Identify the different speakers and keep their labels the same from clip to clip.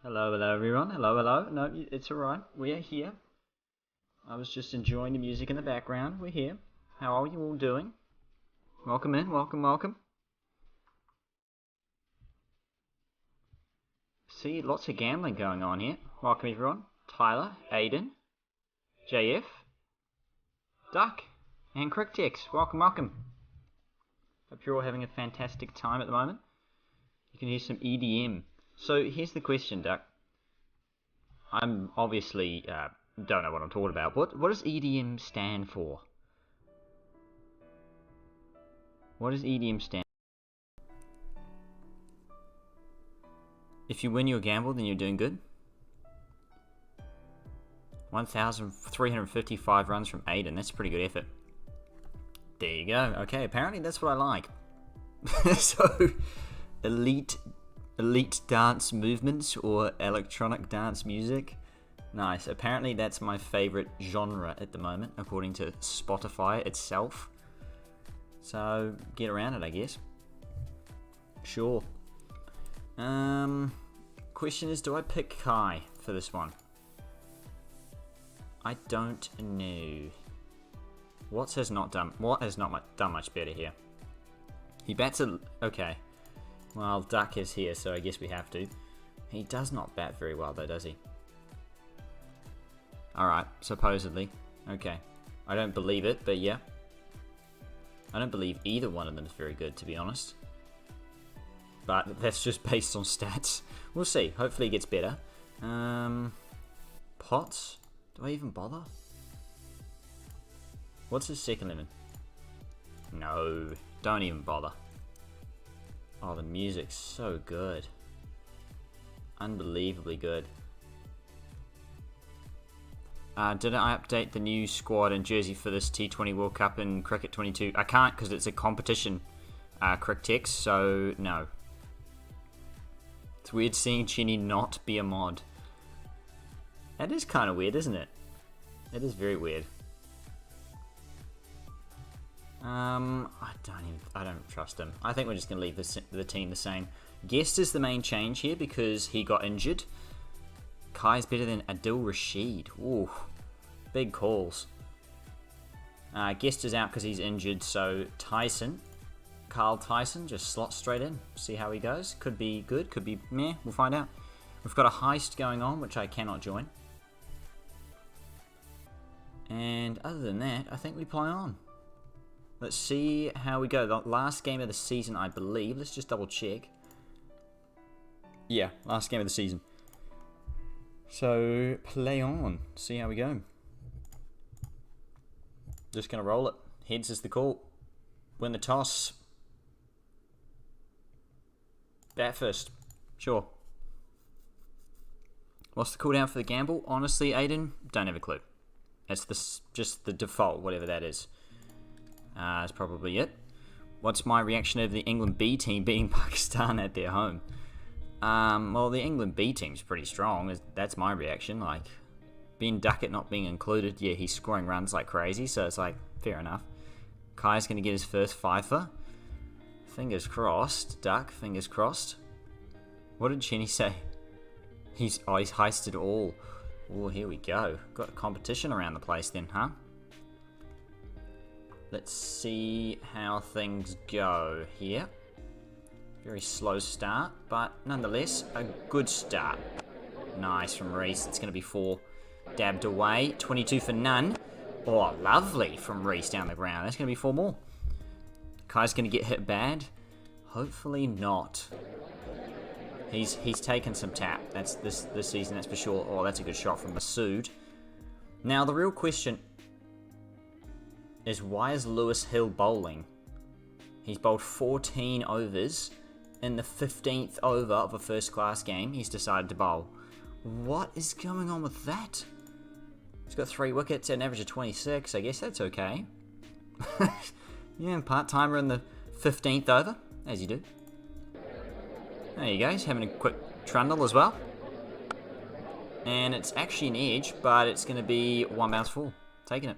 Speaker 1: Hello, hello everyone. Hello, hello. No, it's alright. We are here. I was just enjoying the music in the background. We're here. How are you all doing? Welcome in. Welcome, welcome. See, lots of gambling going on here. Welcome everyone. Tyler, Aiden, JF, Duck, and Cricktix. Welcome, welcome. Hope you're all having a fantastic time at the moment. You can hear some EDM. So here's the question, Duck. I'm obviously don't know what I'm talking about. What does EDM stand for? What does EDM stand for? If you win your gamble, then you're doing good. 1,355 runs from Aiden. That's a pretty good effort. There you go. Okay, apparently that's what I like. So, elite dance movements or electronic dance music. Nice. Apparently that's my favorite genre at the moment, according to Spotify itself. So, get around it, I guess. Sure. Question is, do I pick Kai for this one? I don't know. What has not done much better here? He bats a... Okay. Well, Duck is here, so I guess we have to. He does not bat very well, though, does he? Alright, supposedly. Okay. I don't believe it, but yeah. I don't believe either one of them is very good, to be honest. But that's just based on stats. We'll see. Hopefully it gets better. Potts? Do I even bother? What's his second lemon? No, don't even bother. Oh, the music's so good. Unbelievably good. Didn't I update the new squad and jersey for this T20 World Cup in Cricket 22? I can't because it's a competition, Cricktix, so no. It's weird seeing Chinny not be a mod. That is kind of weird, isn't it? It is very weird. I don't trust him. I think we're just going to leave the team the same. Guest is the main change here because he got injured. Kai's better than Adil Rashid. Ooh, big calls. Guest is out because he's injured, so Carl Tyson, just slots straight in. See how he goes. Could be good, could be meh. We'll find out. We've got a heist going on, which I cannot join. And other than that, I think we play on. Let's see how we go. The last game of the season, I believe. Let's just double check. Yeah, last game of the season. So, play on. See how we go. Just going to roll it. Heads is the call. Win the toss. Bat first. Sure. What's the cooldown for the gamble? Honestly, Aiden, don't have a clue. That's just the default, whatever that is. That's probably it. What's my reaction over the England B team beating Pakistan at their home? Well, the England B team's pretty strong. That's my reaction. Like, Ben Duckett not being included, yeah, he's scoring runs like crazy, so it's like, fair enough. Kai's going to get his first fifer. Fingers crossed. Duck, fingers crossed. What did Chenny say? He's heisted all. Oh, here we go. Got a competition around the place then, huh? Let's see how things go here. Very slow start, but nonetheless, a good start. Nice from Reese. It's going to be 4 dabbed away. 22 for none. Oh, lovely from Reese down the ground. That's going to be 4 more. Kai's going to get hit bad. Hopefully not. He's taken some tap. That's this season, that's for sure. Oh, that's a good shot from Masood. Now, the real question is, why is Lewis Hill bowling? He's bowled 14 overs. In the 15th over of a first-class game, he's decided to bowl. What is going on with that? He's got 3 wickets at an average of 26. I guess that's okay. Yeah, part-timer in the 15th over, as you do. There you go, he's having a quick trundle as well. And it's actually an edge, but it's going to be 1 bounce full. Taking it.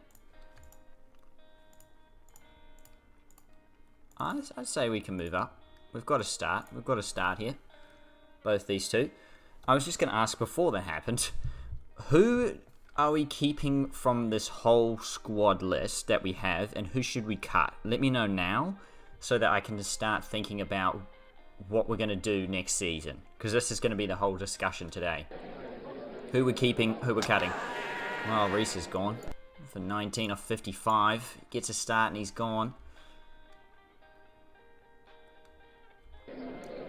Speaker 1: I'd say we can move up. We've got to start. We've got to start here. Both these two. I was just going to ask before that happened, who are we keeping from this whole squad list that we have, and who should we cut? Let me know now, so that I can just start thinking about what we're going to do next season. Because this is going to be the whole discussion today. Who we're keeping, who we're cutting. Well, Reese is gone. For 19 off 55. Gets a start and he's gone.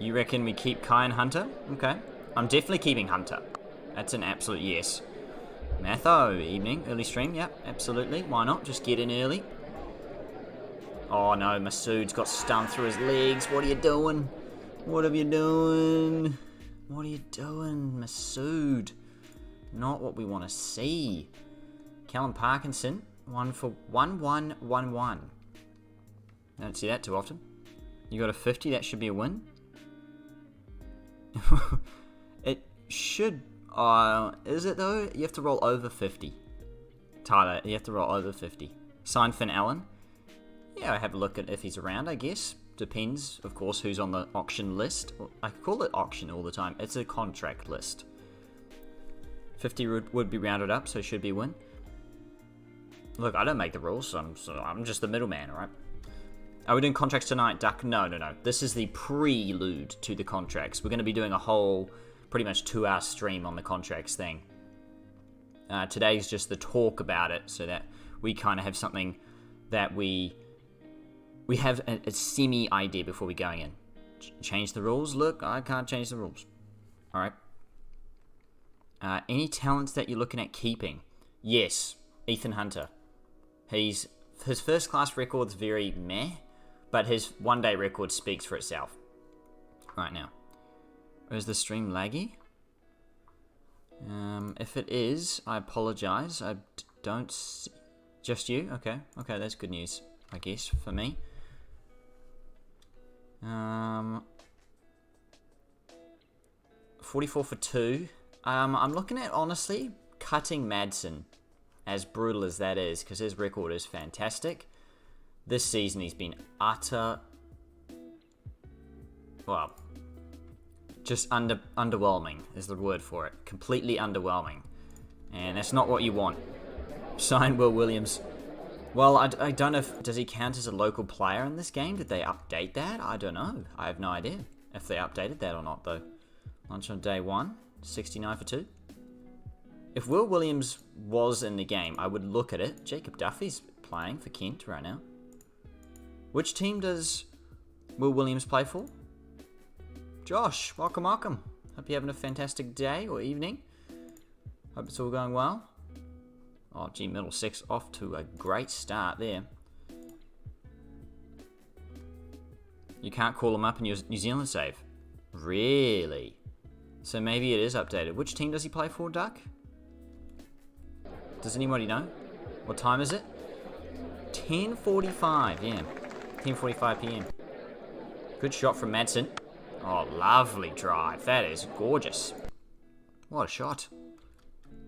Speaker 1: You reckon we keep Kai and Hunter? Okay. I'm definitely keeping Hunter. That's an absolute yes. Matho, evening, early stream. Yep, absolutely. Why not? Just get in early. Oh no, Masood's got stunned through his legs. What are you doing? What are you doing? What are you doing, Masood? Not what we want to see. Callum Parkinson, 1 for 1-1-1-1. Don't see that too often. You got a 50, that should be a win. It should. Is it though? You have to roll over 50. Tyler, you have to roll over 50. Sign Finn Allen. Yeah, I have a look at if he's around, I guess. Depends, of course, who's on the auction list. I call it auction all the time. It's a contract list. 50 would be rounded up, so it should be a win. Look, I don't make the rules, so I'm just the middleman, alright? Are we doing contracts tonight, Duck? No. This is the prelude to the contracts. We're going to be doing a whole, pretty much 2-hour stream on the contracts thing. Today's just the talk about it, so that we kind of have something that we have a semi-idea before we go in. Change the rules? Look, I can't change the rules. Alright. Any talents that you're looking at keeping? Yes, Ethan Hunter. His first class record's very meh, but his one-day record speaks for itself. Right now. Is the stream laggy? If it is, I apologize. I don't see... Just you? Okay, that's good news, I guess, for me. 44 for 2. I'm looking at, honestly, cutting Manson, as brutal as that is, because his record is fantastic. This season he's been just underwhelming is the word for it. Completely underwhelming. And that's not what you want. Sign Will Williams. Well, I don't know if... Does he count as a local player in this game? Did they update that? I don't know. I have no idea if they updated that or not, though. Lunch on day 1. 69 for 2. If Will Williams was in the game, I would look at it. Jacob Duffy's playing for Kent right now. Which team does Will Williams play for? Josh, welcome. Hope you're having a fantastic day or evening. Hope it's all going well. Oh, gee, Middlesex off to a great start there. You can't call him up in your New Zealand save. Really? So maybe it is updated. Which team does he play for, Duck? Does anybody know? What time is it? 10:45, yeah. 10:45 p.m. Good shot from Manson. Oh, lovely drive. That is gorgeous. What a shot.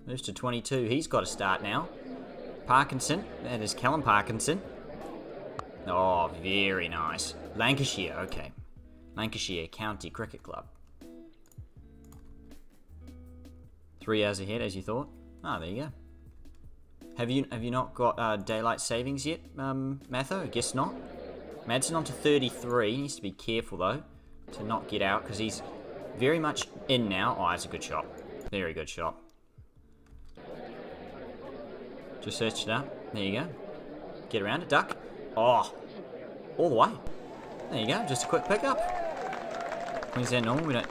Speaker 1: Moves to 22. He's got to start now. Parkinson. That is Callum Parkinson. Oh, very nice. Lancashire, okay. Lancashire County Cricket Club. 3 hours ahead, as you thought. Ah, there you go. Have you not got daylight savings yet, Matho? I guess not. Madsen on to 33. He needs to be careful, though, to not get out, because he's very much in now. Oh, that's a good shot. Very good shot. Just searched it up. There you go. Get around it, Duck. Oh, all the way. There you go. Just a quick pickup. Queensland normal. We don't...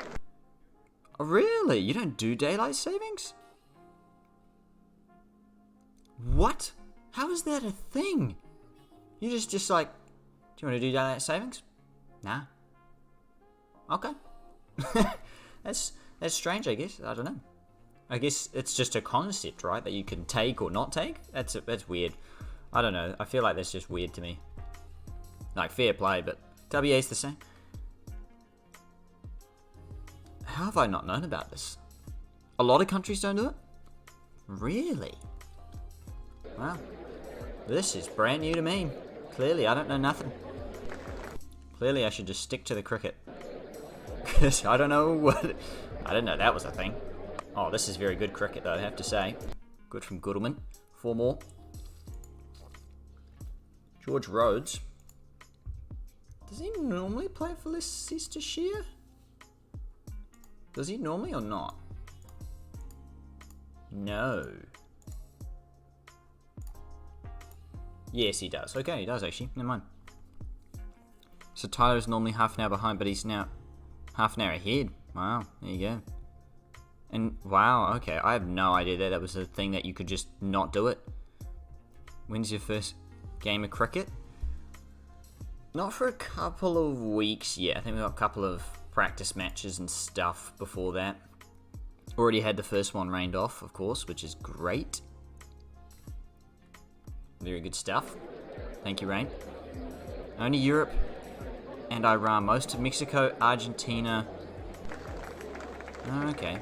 Speaker 1: Oh, really? You don't do daylight savings? What? How is that a thing? You just like, do you want to do daylight savings? Nah. Okay. That's strange, I guess. I don't know. I guess it's just a concept, right? That you can take or not take. That's weird. I don't know. I feel like that's just weird to me. Like, fair play, but WA's the same. How have I not known about this? A lot of countries don't do it? Really? Wow. This is brand new to me. Clearly, I don't know nothing. Clearly, I should just stick to the cricket. Because I don't know I didn't know that was a thing. Oh, this is very good cricket, though, I have to say. Good from Goodleman. 4 more. George Rhodes. Does he normally play for Leicestershire? Does he normally or not? No. Yes, he does. Okay, he does actually. Never mind. So Tyler's normally half an hour behind, but he's now half an hour ahead. Wow, there you go. And wow, okay, I have no idea that was a thing that you could just not do it. When's your first game of cricket? Not for a couple of weeks yet. I think we've got a couple of practice matches and stuff before that. Already had the first one rained off, of course, which is great. Very good stuff. Thank you, Rain. Only Europe and Iran. Most of Mexico, Argentina. Oh, okay.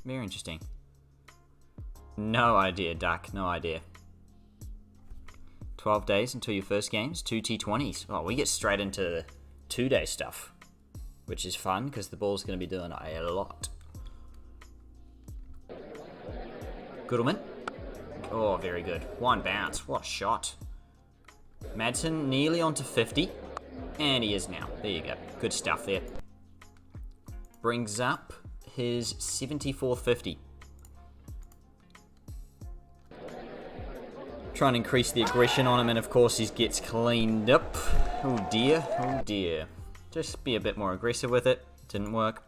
Speaker 1: Very interesting. No idea, Duck. No idea. 12 days until your first games. 2 T20s. Oh, we get straight into the 2-day stuff. Which is fun, because the ball's going to be doing a lot. Goodleman. Oh, very good. 1 bounce. What a shot. Madsen nearly onto 50. And he is now. There you go. Good stuff there. Brings up his 74th 50. Trying to increase the aggression on him, and of course he gets cleaned up. Oh dear, oh dear. Just be a bit more aggressive with it. Didn't work.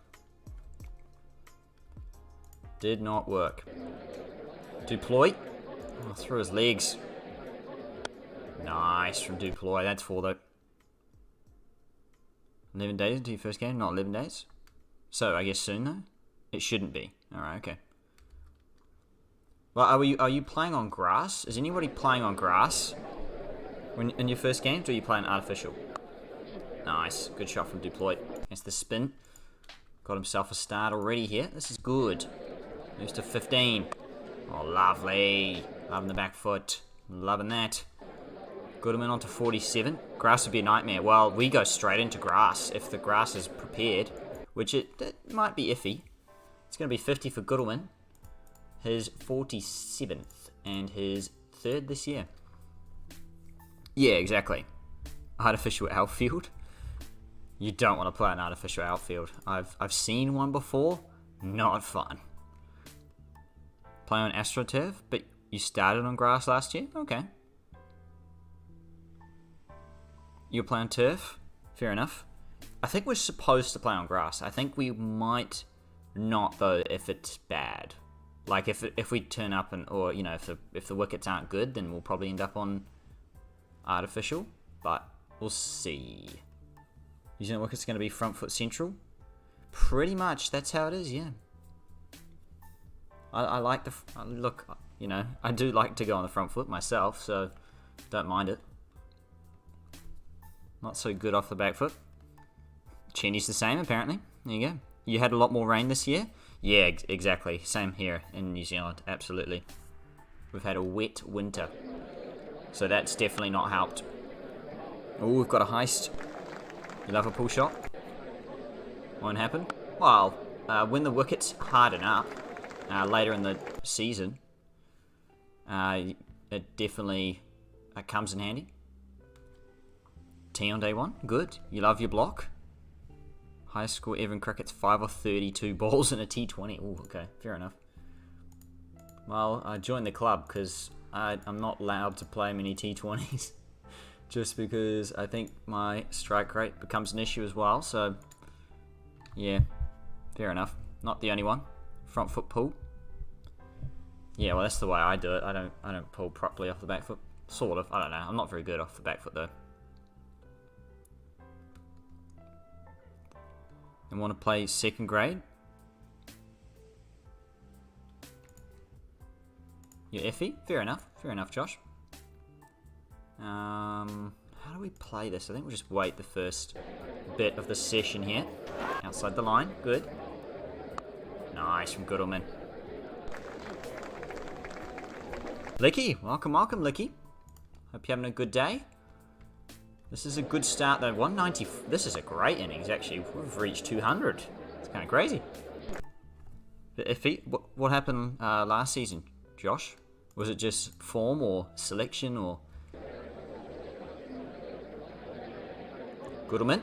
Speaker 1: Did not work. Duploy. Oh, through his legs. Nice from Duploy. That's 4 though. 11 days into your first game? Not 11 days? So, I guess soon though? It shouldn't be. Alright, okay. Well, are you playing on grass? Is anybody playing on grass in your first games, or are you playing artificial? Nice. Good shot from Duploy. That's the spin. Got himself a start already here. This is good. Moves to 15. Oh, lovely. Loving the back foot. Loving that. Goodman on to 47. Grass would be a nightmare. Well, we go straight into grass if the grass is prepared, which it might be iffy. It's going to be 50 for Goodleman. His 47th and his 3rd this year. Yeah, exactly. Artificial outfield. You don't want to play an artificial outfield. I've seen one before. Not fun. Play on AstroTurf, but you started on grass last year? Okay. You'll play on turf? Fair enough. I think we're supposed to play on grass. I think we might not, though, if it's bad. Like, if we turn up and, or, you know, if the wickets aren't good, then we'll probably end up on artificial. But we'll see. Using the wicket's going to be front foot central. Pretty much, that's how it is, yeah. I like the, look, you know, I do like to go on the front foot myself, so don't mind it. Not so good off the back foot. Cheney's the same, apparently. There you go. You had a lot more rain this year? Yeah, exactly. Same here in New Zealand, absolutely. We've had a wet winter. So that's definitely not helped. Oh, we've got a heist. You love a pull shot? Won't happen? Well, when the wicket's harden up later in the season, it definitely comes in handy. T on day 1, good. You love your block. Highest score ever in cricket's 5 of 32 balls in a T20. Oh, okay, fair enough. Well, I joined the club because I'm not allowed to play many T20s. Just because I think my strike rate becomes an issue as well. So, yeah, fair enough. Not the only one. Front foot pull. Yeah, well, that's the way I do it. I don't pull properly off the back foot. Sort of. I don't know. I'm not very good off the back foot though. And want to play second grade? You're iffy? Fair enough. Fair enough, Josh. How do we play this? I think we'll just wait the first bit of the session here. Outside the line. Good. Nice from Goodleman. Licky. Welcome, welcome, Licky. Hope you're having a good day. This is a good start though. 190. This is a great innings actually. We've reached 200. It's kind of crazy. If he, what happened last season, Josh? Was it just form or selection or... Goodman?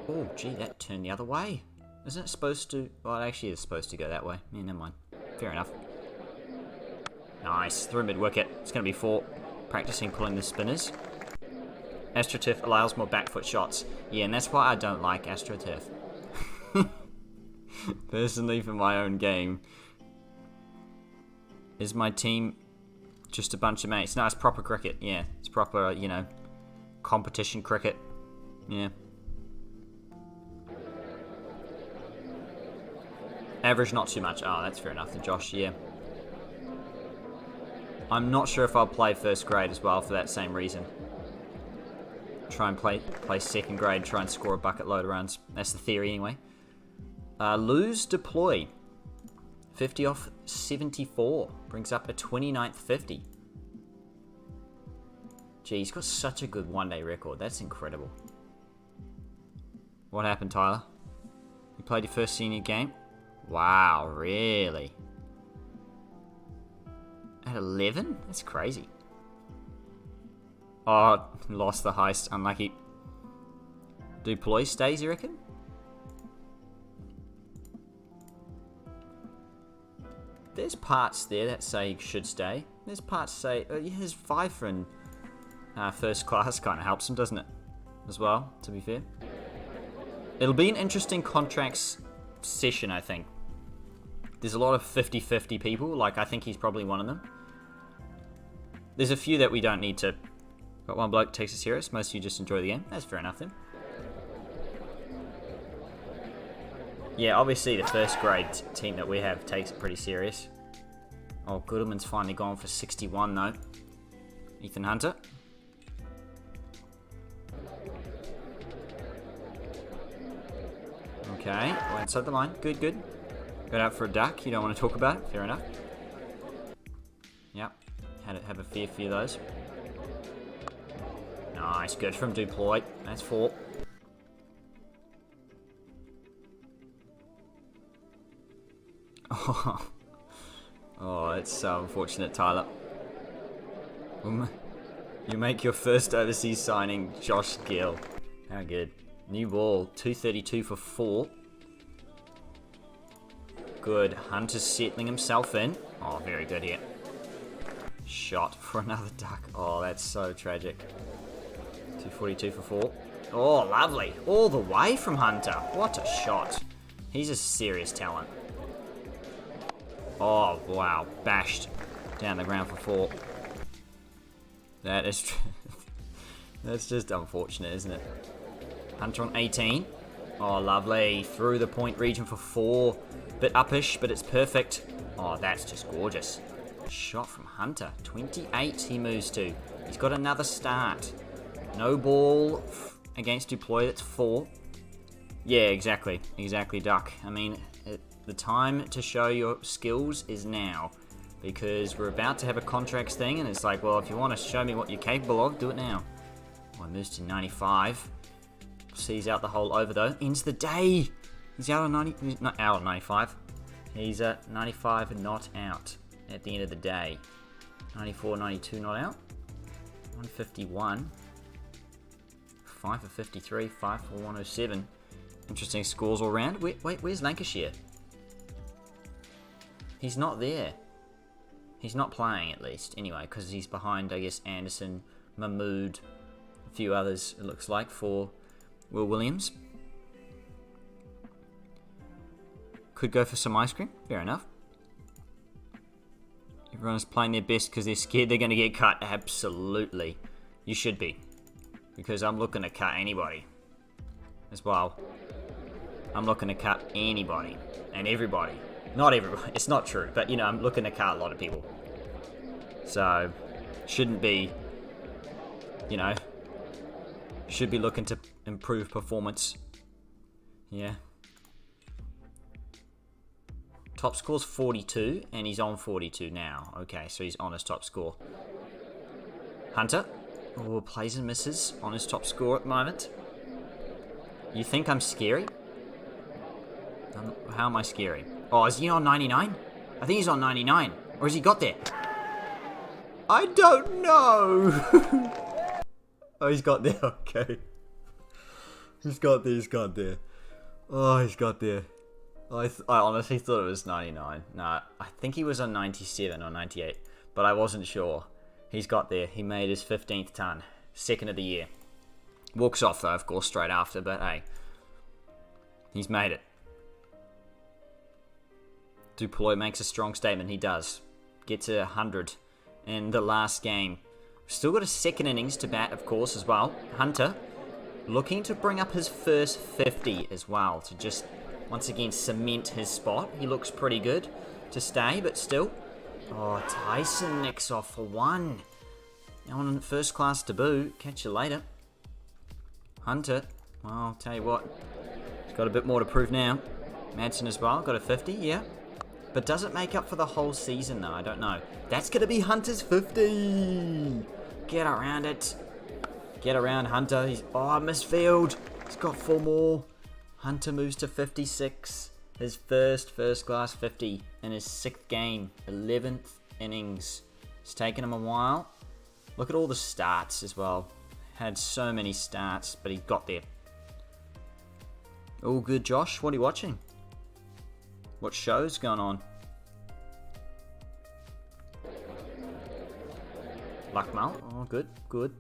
Speaker 1: Oh, gee, that turned the other way. Isn't it supposed to... Well, it actually is supposed to go that way. Yeah, never mind. Fair enough. Nice. Through mid-wicket. It's going to be 4. Practicing pulling the spinners. AstroTurf allows more back foot shots. Yeah, and that's why I don't like AstroTurf. Personally, for my own game. Is my team just a bunch of mates? No, it's proper cricket. Yeah, it's proper, you know, competition cricket. Yeah. Average, not too much. Oh, that's fair enough then, Josh. Yeah. I'm not sure if I'll play first grade as well for that same reason. Try and play second grade, try and score a bucket load of runs. That's the theory anyway. Lose, deploy. 50 off 74. Brings up a 29th 50. Gee, he's got such a good one-day record. That's incredible. What happened, Tyler? You played your first senior game? Wow, really? At 11? That's crazy. Oh, lost the heist. Unlucky. Deploy stays, you reckon? There's parts there that say he should stay. There's parts say... his Viper in first class kind of helps him, doesn't it? As well, to be fair. It'll be an interesting contracts session, I think. There's a lot of 50-50 people. Like, I think he's probably one of them. There's a few that we don't need to... Got one bloke takes it serious. Most of you just enjoy the game. That's fair enough then. Yeah, obviously the first grade team that we have takes it pretty serious. Oh, Goodman's finally gone for 61 though. Ethan Hunter. Okay, well, inside the line. Good, good. Got out for a duck. You don't want to talk about it. Fair enough. Yep. Had to have a fair few of those. Nice. Good from Duploy. That's 4. Oh, it's so unfortunate, Tyler. You make your first overseas signing, Josh Gill. How good. New ball, 232 for 4. Good. Hunter's settling himself in. Oh, very good here. Shot for another duck. Oh, that's so tragic. 242 for 4. Oh, lovely. All the way from Hunter. What a shot. He's a serious talent. Oh, wow. Bashed down the ground for 4. That is... That's just unfortunate, isn't it? Hunter on 18. Oh, lovely. Through the point region for 4. Bit uppish, but it's perfect. Oh, that's just gorgeous. Shot from Hunter. 28 he moves to. He's got another start. No ball against Deploy. That's 4. Yeah, exactly. Exactly, Duck. I mean, the time to show your skills is now. Because we're about to have a contracts thing, and it's like, well, if you want to show me what you're capable of, do it now. Oh, he moves to 95. Sees out the whole over, though. Ends the day. He's out on 90. He's not out on 95. He's at 95 and not out at the end of the day. 94, 92 not out. 151. 5 for 53. 5 for 107. Interesting scores all round. Wait, where's Lancashire? He's not there. He's not playing, at least. Anyway, because he's behind, I guess, Anderson, Mahmood, a few others, it looks like, for Will Williams. Could go for some ice cream. Fair enough. Everyone's playing their best because they're scared they're going to get cut. Absolutely. You should be. Because I'm looking to cut anybody. As well. I'm looking to cut anybody. And everybody. Not everybody. It's not true. But, you know, I'm looking to cut a lot of people. So, shouldn't be, you know, should be looking to improve performance. Yeah. Top score's 42, and he's on 42 now. Okay, so he's on his top score. Hunter. Oh, plays and misses on his top score at the moment. You think I'm scary? How am I scary? Oh, is he on 99? I think he's on 99. Or has he got there? I don't know. Oh, he's got there. Okay. He's got there. Oh, he's got there. I honestly thought it was 99. Nah, I think he was on 97 or 98. But I wasn't sure. He's got there. He made his 15th ton. Second of the year. Walks off, though, of course, straight after. But, hey. He's made it. Duploy makes a strong statement. He does. Gets to 100 in the last game. Still got a second innings to bat, of course, as well. Hunter looking to bring up his first 50 as well. To just, once again, cement his spot. He looks pretty good to stay, but still. Oh, Tyson nicks off for 1. Now on first class debut. Catch you later. Hunter. Well, I'll tell you what. He's got a bit more to prove now. Manson as well. Got a 50, yeah. But does it make up for the whole season, though? I don't know. That's going to be Hunter's 50. Get around it. Get around Hunter. Misfield. He's got 4 more. Hunter moves to 56. His first class 50 in his 6th game. 11th innings. It's taken him a while. Look at all the starts as well. Had so many starts, but he got there. All good, Josh. What are you watching? What show's going on? Lockmail. Oh, good.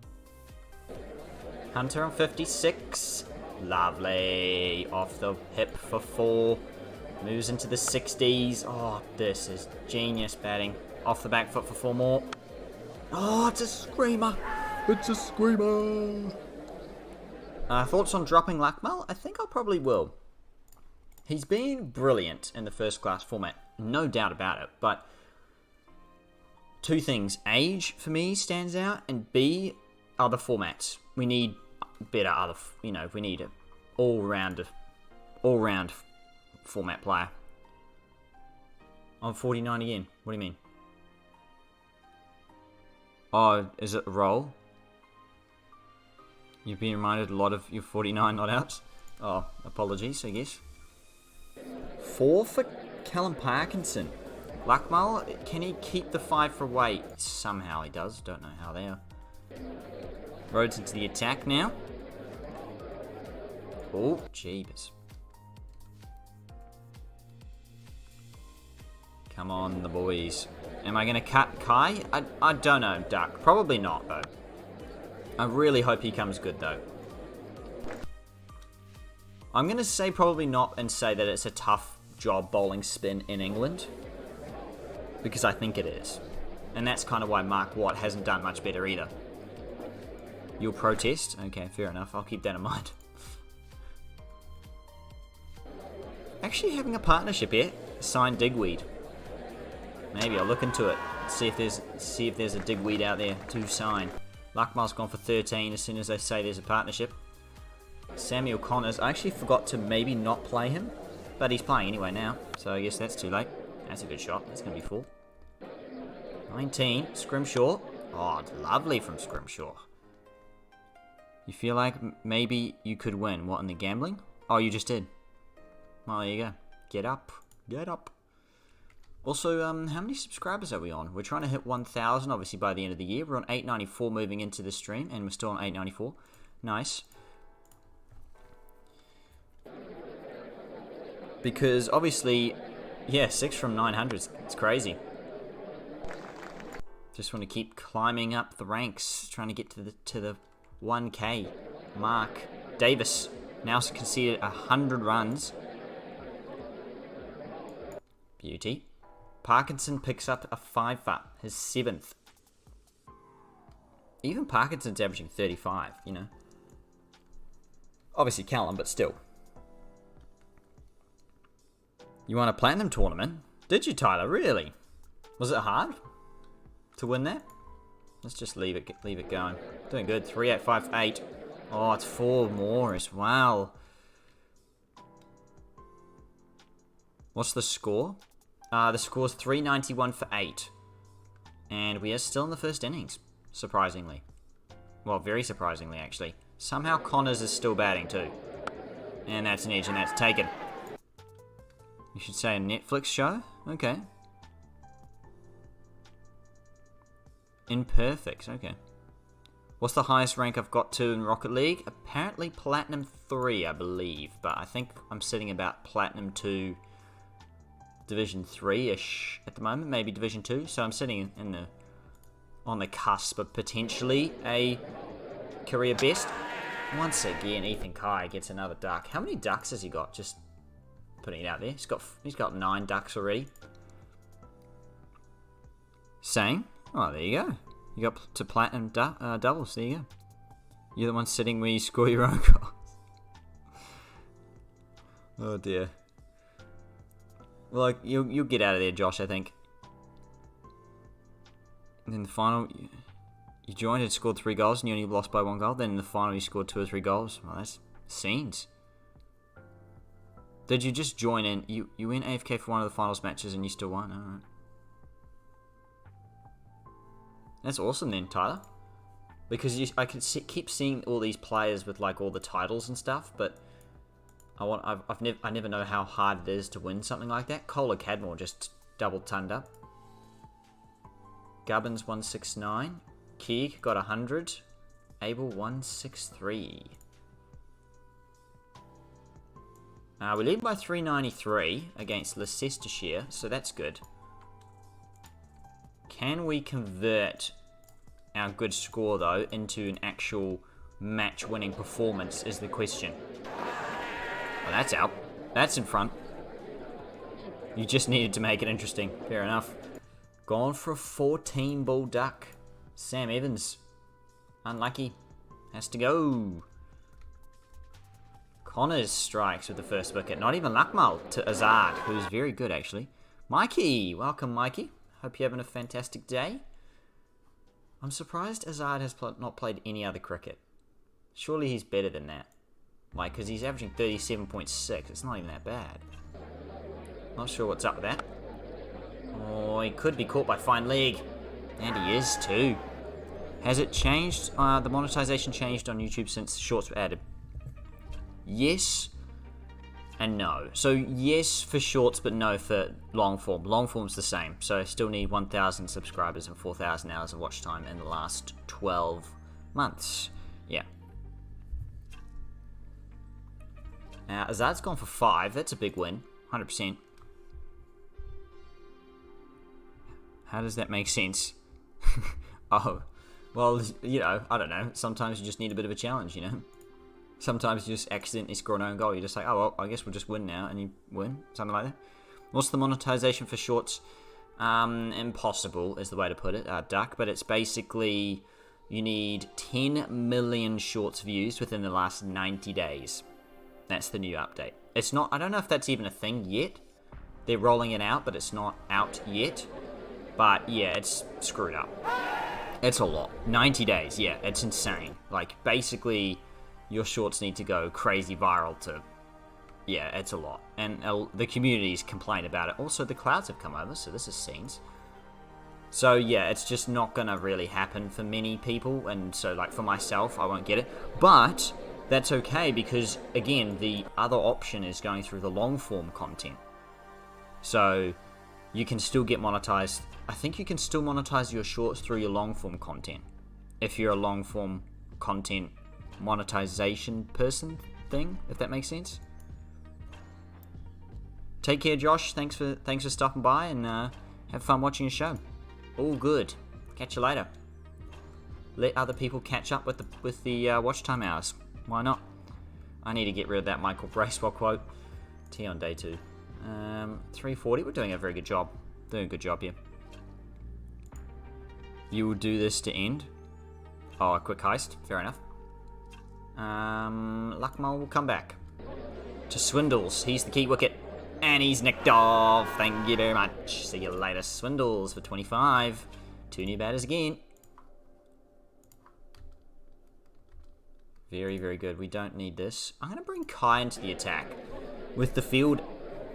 Speaker 1: Hunter on 56. Lovely. Off the hip for 4. Moves into the 60s. Oh, this is genius batting. Off the back foot for 4 more. Oh, it's a screamer. It's a screamer. Thoughts on dropping Lockmail? I think I probably will. He's been brilliant in the first class format. No doubt about it. But 2 things. Age, for me, stands out. And B, other formats. We need better other... we need an all-round format player. I'm 49 again. What do you mean? Oh, is it a roll? You've been reminded a lot of your 49 not outs? Oh, apologies, I guess. 4 for Callum Parkinson. Lockmail, can he keep the 5 for away? Somehow he does. Don't know how there. Rhodes into the attack now. Oh, jeebus. Come on, the boys. Am I going to cut Kai? I don't know, Duck. Probably not, though. I really hope he comes good, though. I'm going to say probably not and say that it's a tough job bowling spin in England. Because I think it is. And that's kind of why Mark Watt hasn't done much better either. You'll protest? Okay, fair enough. I'll keep that in mind. Actually having a partnership here. Sign Digweed. Maybe I'll look into it. See if there's a Digweed out there to sign. Lockmail's gone for 13 as soon as they say there's a partnership. Samuel Connors. I actually forgot to maybe not play him. But he's playing anyway now. So I guess that's too late. That's a good shot. That's going to be 4. 19. Scrimshaw. Oh, it's lovely from Scrimshaw. You feel like maybe you could win. What, in the gambling? Oh, you just did. Well, there you go. Get up. Get up. Also, how many subscribers are we on? We're trying to hit 1,000, obviously, by the end of the year. We're on 894 moving into the stream, and we're still on 894. Nice. Because, obviously, yeah, 6 from 900. It's crazy. Just want to keep climbing up the ranks, trying to get to the 1K mark. Davis now conceded 100 runs. Beauty. Parkinson picks up a 5-for, his 7th. Even Parkinson's averaging 35, you know. Obviously Callum, but still. You won a platinum tournament? Did you, Tyler? Really? Was it hard to win that? Let's just leave it going. Doing good. 3, 8, 5, 8. Oh, it's 4 more as well. What's the score? The score's 391 for 8. And we are still in the first innings, surprisingly. Well, very surprisingly, actually. Somehow Connors is still batting too. And that's an edge, and that's taken. You should say a Netflix show? Okay. Imperfect, okay. What's the highest rank I've got to in Rocket League? Apparently Platinum 3, I believe. But I think I'm sitting about Platinum 2, Division 3-ish at the moment. Maybe Division 2. So I'm sitting on the cusp of potentially a career best. Once again, Ethan Kai gets another duck. How many ducks has he got? Just putting it out there. He's got 9 ducks already. Saying, oh, there you go. You got to platinum doubles. There you go. You're the one sitting where you score your own goals. Oh dear. Well, you'll get out of there, Josh. I think. And in the final, you joined and scored 3 goals, and you only lost by 1 goal. Then in the final, you scored 2 or 3 goals. Well, that's scenes. Did you just join in? You went AFK for one of the finals matches, and you still won. All right. That's awesome then, Tyler. Because I can keep seeing all these players with like all the titles and stuff, but I never know how hard it is to win something like that. Kohler Cadmore just double tonned up. Gubbins 169. Keeg got 100. Abel 163. We lead by 393 against Leicestershire, so that's good. Can we convert our good score, though, into an actual match-winning performance is the question. Well, that's out. That's in front. You just needed to make it interesting. Fair enough. Gone for a 14-ball duck. Sam Evans. Unlucky. Has to go. Connors strikes with the first wicket. Not even Lockmail to Azad, who's very good, actually. Mikey. Welcome, Mikey. Hope you're having a fantastic day. I'm surprised Azad has not played any other cricket. Surely he's better than that. Like, because he's averaging 37.6. It's not even that bad. Not sure what's up with that. Oh, he could be caught by fine leg. And he is too. Has it changed? The monetization changed on YouTube since shorts were added? Yes. And no. So yes for shorts, but no for long form. Long form's the same. So I still need 1,000 subscribers and 4,000 hours of watch time in the last 12 months. Yeah. Now, Azad's gone for 5. That's a big win. 100%. How does that make sense? Oh. Well, you know, I don't know. Sometimes you just need a bit of a challenge, you know? Sometimes you just accidentally score an own goal. You're just like, oh, well, I guess we'll just win now. And you win. Something like that. What's the monetization for shorts? Impossible is the way to put it, Duck. But it's basically, you need 10 million shorts views within the last 90 days. That's the new update. It's not, I don't know if that's even a thing yet. They're rolling it out, but it's not out yet. But yeah, it's screwed up. It's a lot. 90 days, yeah, it's insane. Like, basically, your shorts need to go crazy viral to... Yeah, it's a lot. And the communities complain about it. Also, the clouds have come over, so this is scenes. So, yeah, it's just not going to really happen for many people. And so, like, for myself, I won't get it. But that's okay because, again, the other option is going through the long-form content. So, you can still get monetized. I think you can still monetize your shorts through your long-form content. If you're a long-form content monetization person thing, if that makes sense. Take care, Josh. Thanks for stopping by and have fun watching your show. All good. Catch you later. Let other people catch up with the watch time hours. Why not? I need to get rid of that Michael Bracewell quote. T on day 2. 340. We're doing a very good job. Doing a good job here. You will do this to end. Oh, a quick heist. Fair enough. Lockmail will come back. To Swindles. He's the key wicket. And he's nicked off. Thank you very much. See you later, Swindles, for 25. 2 new batters again. Very, very good. We don't need this. I'm going to bring Kai into the attack. With the field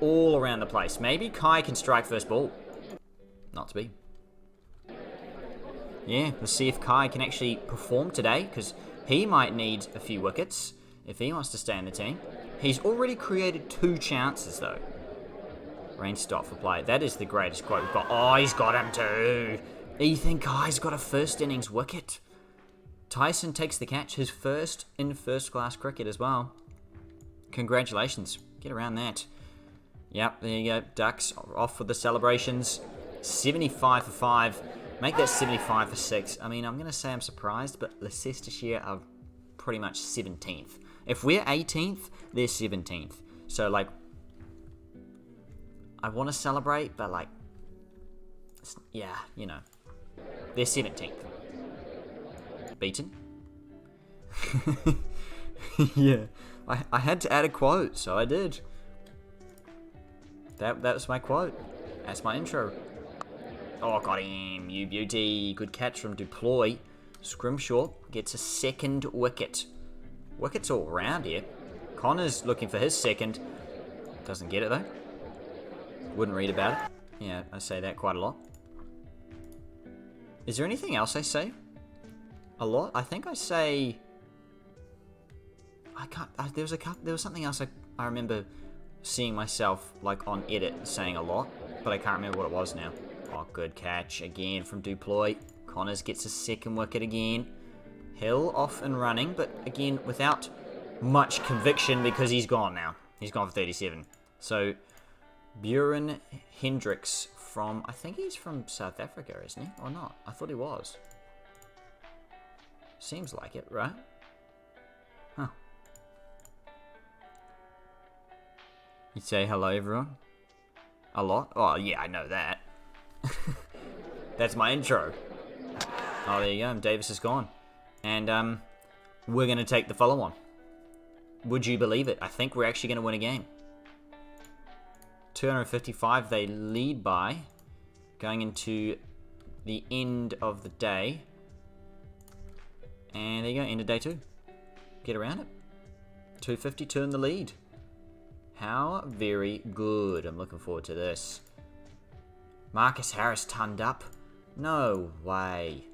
Speaker 1: all around the place. Maybe Kai can strike first ball. Not to be. Yeah, let's see if Kai can actually perform today. Because he might need a few wickets if he wants to stay in the team. He's already created 2 chances, though. Rain stop for play. That is the greatest quote we've got. Oh, he's got him too. Ethan Kai's got a first innings wicket. Tyson takes the catch. His first in first-class cricket as well. Congratulations. Get around that. Yep, there you go. Ducks off with the celebrations. 75 for 5. Make that 75 for 6. I mean, I'm going to say I'm surprised, but Leicestershire are pretty much 17th. If we're 18th, they're 17th. So, like, I want to celebrate, but, like, yeah, you know. They're 17th. Beaten? Yeah. I had to add a quote, so I did. That was my quote. That's my intro. Oh, got him. You beauty. Good catch from Deploy. Scrimshaw gets a second wicket. Wickets all round here. Connor's looking for his second. Doesn't get it, though. Wouldn't read about it. Yeah, I say that quite a lot. Is there anything else I say? A lot? I think I say... I can't... There was something else I remember seeing myself, like, on edit saying a lot, but I can't remember what it was now. Oh, good catch again from Duploy. Connors gets a second wicket again. Hill off and running, but again, without much conviction because he's gone now. He's gone for 37. So, Buren Hendricks from... I think he's from South Africa, isn't he? Or not? I thought he was. Seems like it, right? Huh. You say hello, everyone? A lot? Oh, yeah, I know that. That's my intro. Oh, there you go. Davis is gone. And, we're going to take the follow-on. Would you believe it? I think we're actually going to win a game. 255 they lead by. Going into the end of the day. And there you go, end of day 2. Get around it. 252 in the lead. How very good. I'm looking forward to this. Marcus Harris turned up. No way.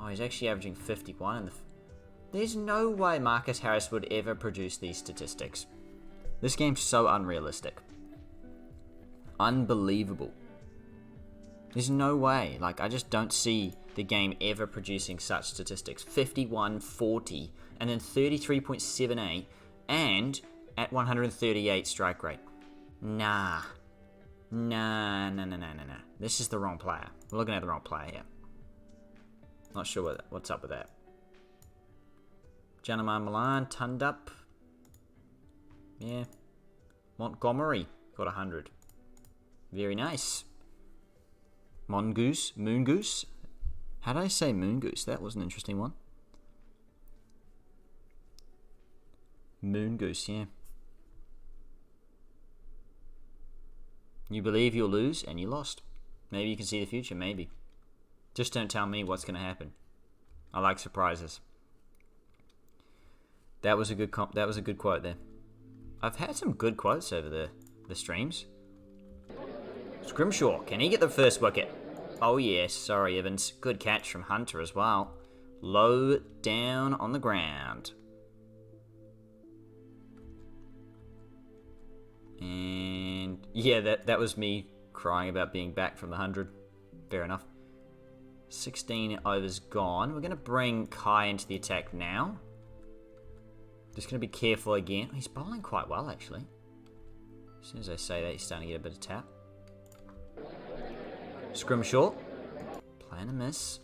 Speaker 1: Oh, he's actually averaging 51 in the... There's no way Marcus Harris would ever produce these statistics. This game's so unrealistic. Unbelievable. There's no way. Like, I just don't see the game ever producing such statistics. 51, 40, and then 33.78, and at 138 strike rate. Nah. Nah. This is the wrong player. We're looking at the wrong player here. Not sure what's up with that. Janamar Milan, turned up. Yeah. Montgomery got 100. Very nice. Moongoose. How did I say Moongoose? That was an interesting one. Moongoose, yeah. You believe you'll lose, and you lost. Maybe you can see the future, maybe. Just don't tell me what's going to happen. I like surprises. That was a good quote there. I've had some good quotes over the streams. Scrimshaw, can he get the first wicket? Oh yes, sorry Evans. Good catch from Hunter as well. Low down on the ground. And yeah, that was me crying about being back from the 100. Fair enough. 16 overs gone. We're going to bring Kai into the attack now. Just going to be careful again. He's bowling quite well, actually. As soon as I say that, he's starting to get a bit of tap. Scrimshaw. Playing a miss.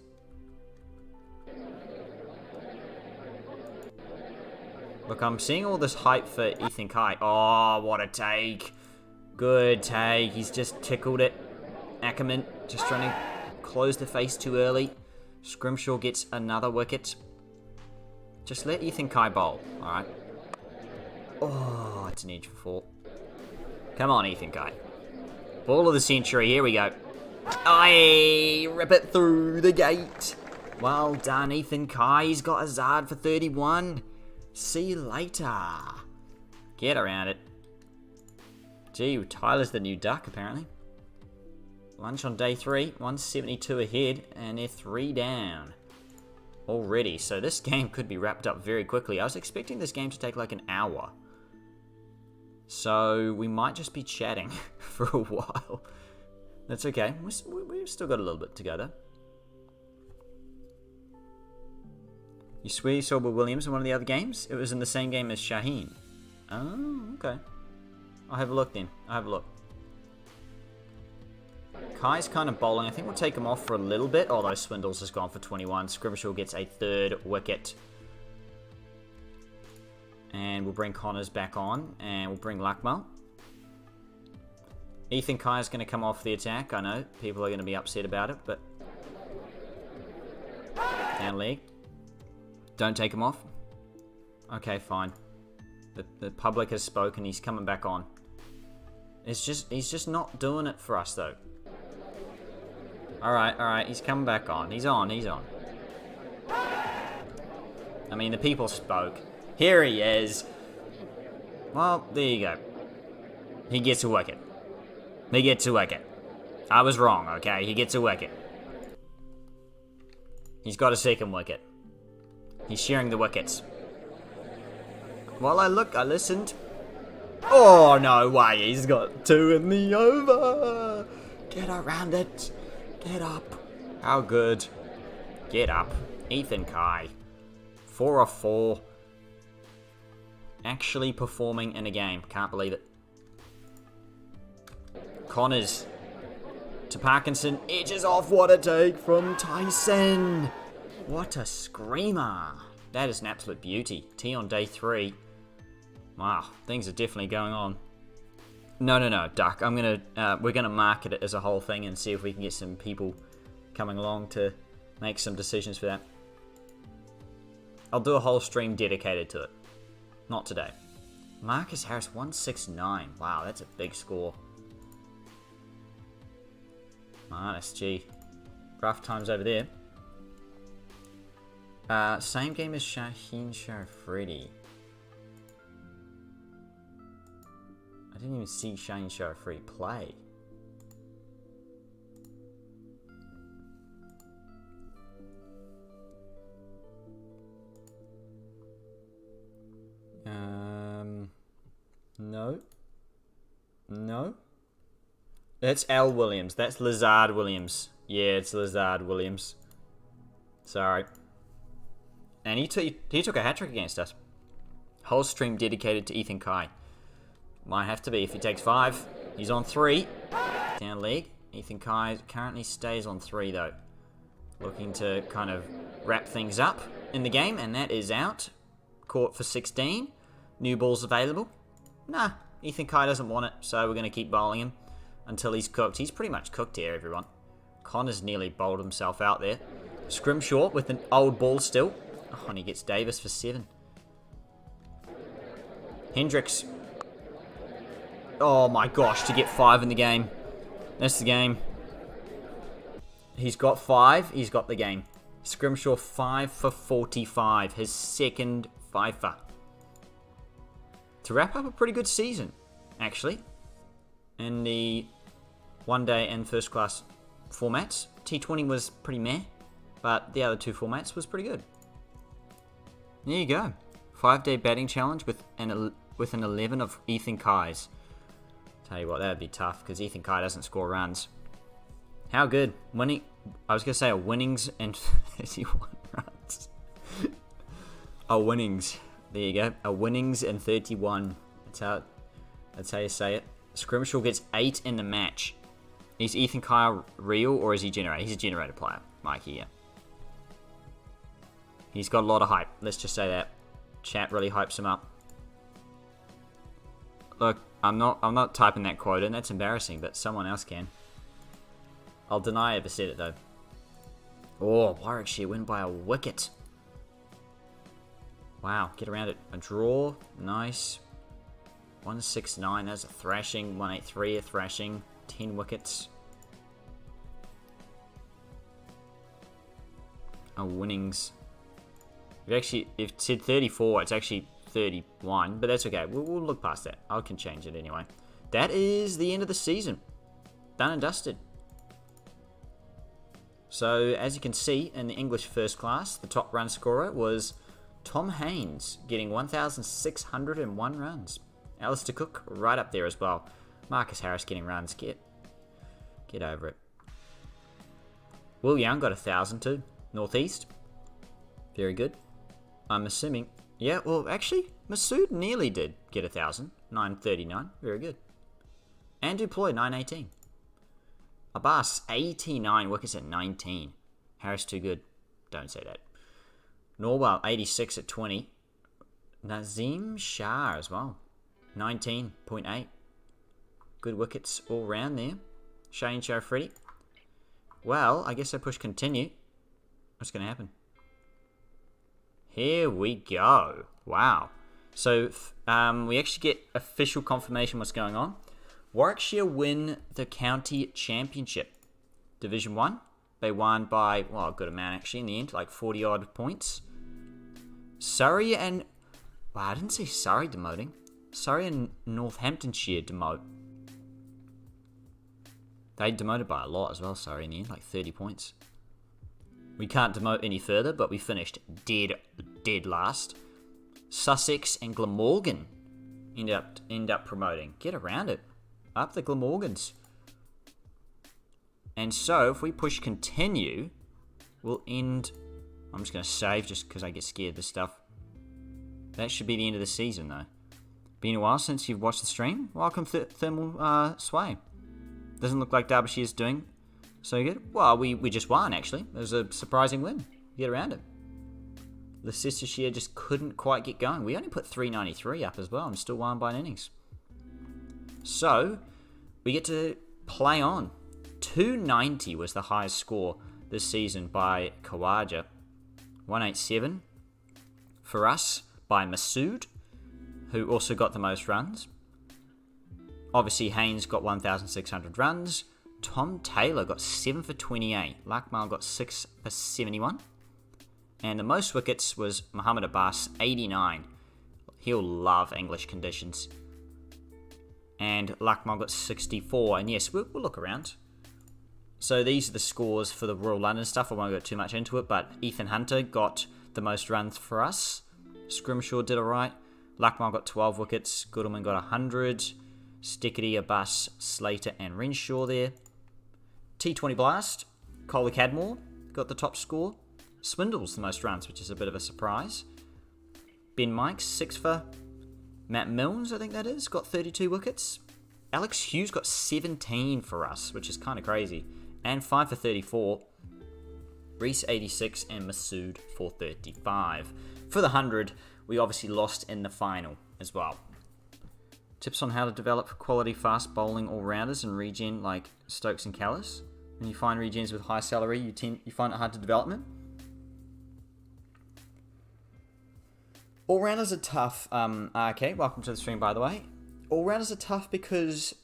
Speaker 1: Look, I'm seeing all this hype for Ethan Kai. Oh, what a take. Good take. He's just tickled it. Ackerman just trying to close the face too early. Scrimshaw gets another wicket. Just let Ethan Kai bowl, alright? Oh, it's an edge for 4. Come on, Ethan Kai. Ball of the century, here we go. Aye, rip it through the gate. Well done, Ethan Kai. He's got a Zard for 31. See you later. Get around it. Gee, Tyler's the new duck, apparently. Lunch on day 3. 172 ahead, and they're 3 down. Already, so this game could be wrapped up very quickly. I was expecting this game to take like an hour. So we might just be chatting for a while. That's okay. We've still got a little bit together. You swear you saw Will Williams in one of the other games? It was in the same game as Shaheen. Oh, okay. I'll have a look then. I'll have a look. Kai's kind of bowling. I think we'll take him off for a little bit, although Swindles has gone for 21. Scrimshaw gets a 3rd wicket. And we'll bring Connors back on, and we'll bring Lockmail. Ethan Kai is going to come off the attack. I know people are going to be upset about it, but down leg. Don't take him off. Okay, fine. The public has spoken. He's coming back on. He's just not doing it for us though. All right. He's coming back on. He's on. I mean, the people spoke. Here he is. Well, there you go. He gets a wicket. I was wrong, okay? He gets a wicket. He's got a 2nd wicket. He's sharing the wickets. While I listened. Oh, no way. He's got 2 in the over. Get around it. Get up. How good. Get up. Ethan Kai. 4 off 4. Actually performing in a game. Can't believe it. Connors. To Parkinson. Edges off. What a take from Tyson. What a screamer. That is an absolute beauty. Tea on day 3. Wow, things are definitely going on. No, Duck. We're gonna market it as a whole thing and see if we can get some people coming along to make some decisions for that. I'll do a whole stream dedicated to it. Not today. Marcus Harris 169. Wow, that's a big score. Gee. Rough times over there. Same game as Shaheen Sharifredi. I didn't even see Shaheen Sharifredi play. No. That's Al Williams. That's Lazard Williams. Yeah, it's Lazard Williams. Sorry. And he took a hat-trick against us. Whole stream dedicated to Ethan Kai. Might have to be if he takes 5. He's on 3. Down leg. Ethan Kai currently stays on 3 though. Looking to kind of wrap things up in the game, and that is out. Caught for 16. New balls available. Nah, Ethan Kai doesn't want it, so we're going to keep bowling him until he's cooked. He's pretty much cooked here, everyone. Connor's nearly bowled himself out there. Scrimshaw with an old ball still. Oh, and he gets Davis for 7. Hendricks. Oh my gosh, to get 5 in the game. That's the game. He's got 5. He's got the game. Scrimshaw 5 for 45. His 2nd 5-fer. To wrap up a pretty good season, actually. In the one-day and first-class formats. T20 was pretty meh, but the other 2 formats was pretty good. There you go. 5-day batting challenge with an 11 of Ethan Kai's. Tell you what, that would be tough because Ethan Kai doesn't score runs. How good. Winning. I was going to say a winnings and 31 runs. A winnings. There you go. A winnings and 31. That's how you say it. Scrimshaw gets 8 in the match. Is Ethan Kai real or is he generated? He's a generated player, Mikey, yeah. He's got a lot of hype. Let's just say that. Chat really hypes him up. Look, I'm not typing that quote in. That's embarrassing, but someone else can. I'll deny I ever said it, though. Oh, Warwickshire win by a wicket. Wow, get around it. A draw. Nice. 169, that's a thrashing. 183, a thrashing. 10 wickets. A winnings. If it said 34, it's actually 31, but that's okay. We'll look past that. I can change it anyway. That is the end of the season. Done and dusted. So, as you can see in the English first class, the top run scorer was Tom Haynes, getting 1,601 runs. Alistair Cook right up there as well. Marcus Harris getting runs. Get over it. Will Young got 1,000 too. Northeast. Very good. I'm assuming... Yeah, well, actually, Masood nearly did get 1,000. 939. Very good. And Duploy, 918. Abbas, 89 wickets at 19. Harris, too good. Don't say that. Norwell, 86 at 20. Nazim Shah as well. 19.8. Good wickets all round there. Shane Freddie. Well, I guess I push continue. What's going to happen? Here we go. Wow. So, we actually get official confirmation what's going on. Warwickshire win the county championship. Division 1. They won by, well, a good amount actually in the end, like 40 odd points. Surrey and... Wow, I didn't see Surrey demoting. Surrey and Northamptonshire demote. They demoted by a lot as well, Surrey in the end, like 30 points. We can't demote any further, but we finished dead last. Sussex and Glamorgan end up promoting. Get around it. Up the Glamorgans. And so, if we push continue, we'll end... I'm just going to save just because I get scared of this stuff. That should be the end of the season, though. Been a while since you've watched the stream. Welcome, Thermal Sway. Doesn't look like Derbyshire's doing so good. Well, we just won, actually. It was a surprising win. Get around it. Leicestershire just couldn't quite get going. We only put 393 up as well and still won by an innings. So, we get to play on. 290 was the highest score this season by Khawaja. 187 for us by Masood, who also got the most runs. Obviously, Haynes got 1,600 runs. Tom Taylor got 7 for 28. Lockmail got 6 for 71. And the most wickets was Muhammad Abbas, 89. He'll love English conditions. And Lockmail got 64. And yes, we'll look around. So these are the scores for the Royal London stuff. I won't go too much into it, but Ethan Hunter got the most runs for us. Scrimshaw did alright. Lockmail got 12 wickets. Goodman got 100. Stickety, Abbas, Slater, and Renshaw there. T20 Blast, Coley Cadmore got the top score. Swindle's the most runs, which is a bit of a surprise. Ben Mikes, 6 for. Matt Milnes, I think that is, got 32 wickets. Alex Hughes got 17 for us, which is kind of crazy. And 5 for 34. Reese, 86, and Masood for 35. For the 100, we obviously lost in the final as well. Tips on how to develop quality fast bowling all-rounders and regen like Stokes and Callis. When you find regens with high salary, you find it hard to develop them. All-rounders are tough. Okay, welcome to the stream, by the way. All-rounders are tough because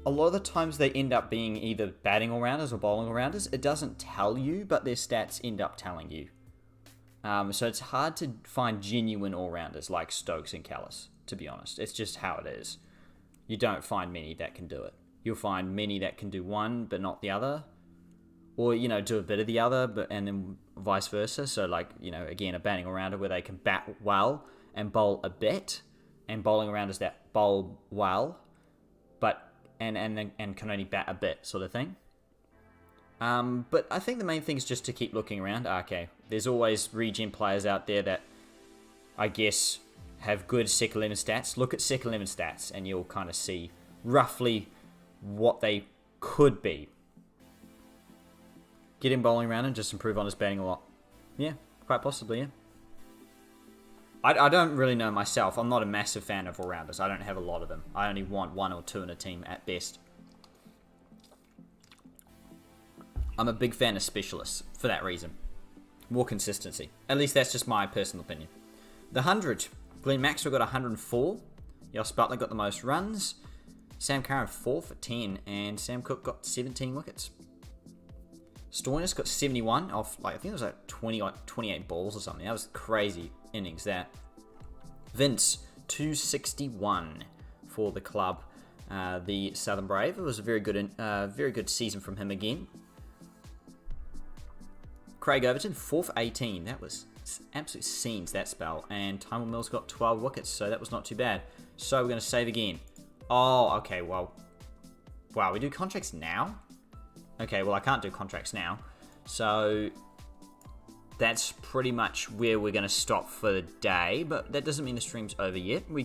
Speaker 1: a lot of the times they end up being either batting all-rounders or bowling all-rounders. It doesn't tell you, but their stats end up telling you. So it's hard to find genuine all-rounders like Stokes and Callis, to be honest. It's just how it is. You don't find many that can do it. You'll find many that can do one, but not the other. Or, do a bit of the other, and then vice versa. So, again, a batting all-rounder where they can bat well and bowl a bit. And bowling all-rounders that bowl well, but and can only bat a bit, sort of thing. But I think the main thing is just to keep looking around. Okay, there's always regen players out there that, I guess, have good second 11 stats. Look at second 11 stats and you'll kind of see roughly what they could be. Get him bowling around and just improve on his batting a lot. Yeah, quite possibly, yeah. I don't really know myself. I'm not a massive fan of all-rounders. I don't have a lot of them. I only want 1 or 2 in a team at best. I'm a big fan of specialists for that reason. More consistency. At least that's just my personal opinion. The 100. Glenn Maxwell got 104. Jos Butler got the most runs. Sam Curran 4 for 10. And Sam Cook got 17 wickets. Stoinis got 71 off, I think it was 28 balls or something. That was crazy innings, that. Vince, 261 for the club. The Southern Brave. It was a very good season from him again. Craig Overton, 4 for 18. That was absolute scenes, that spell. And Tymel Mills got 12 wickets, so that was not too bad. So we're going to save again. Oh, okay, well, Wow, we do contracts now? Okay, well, I can't do contracts now. So that's pretty much where we're going to stop for the day. But that doesn't mean the stream's over yet. We'll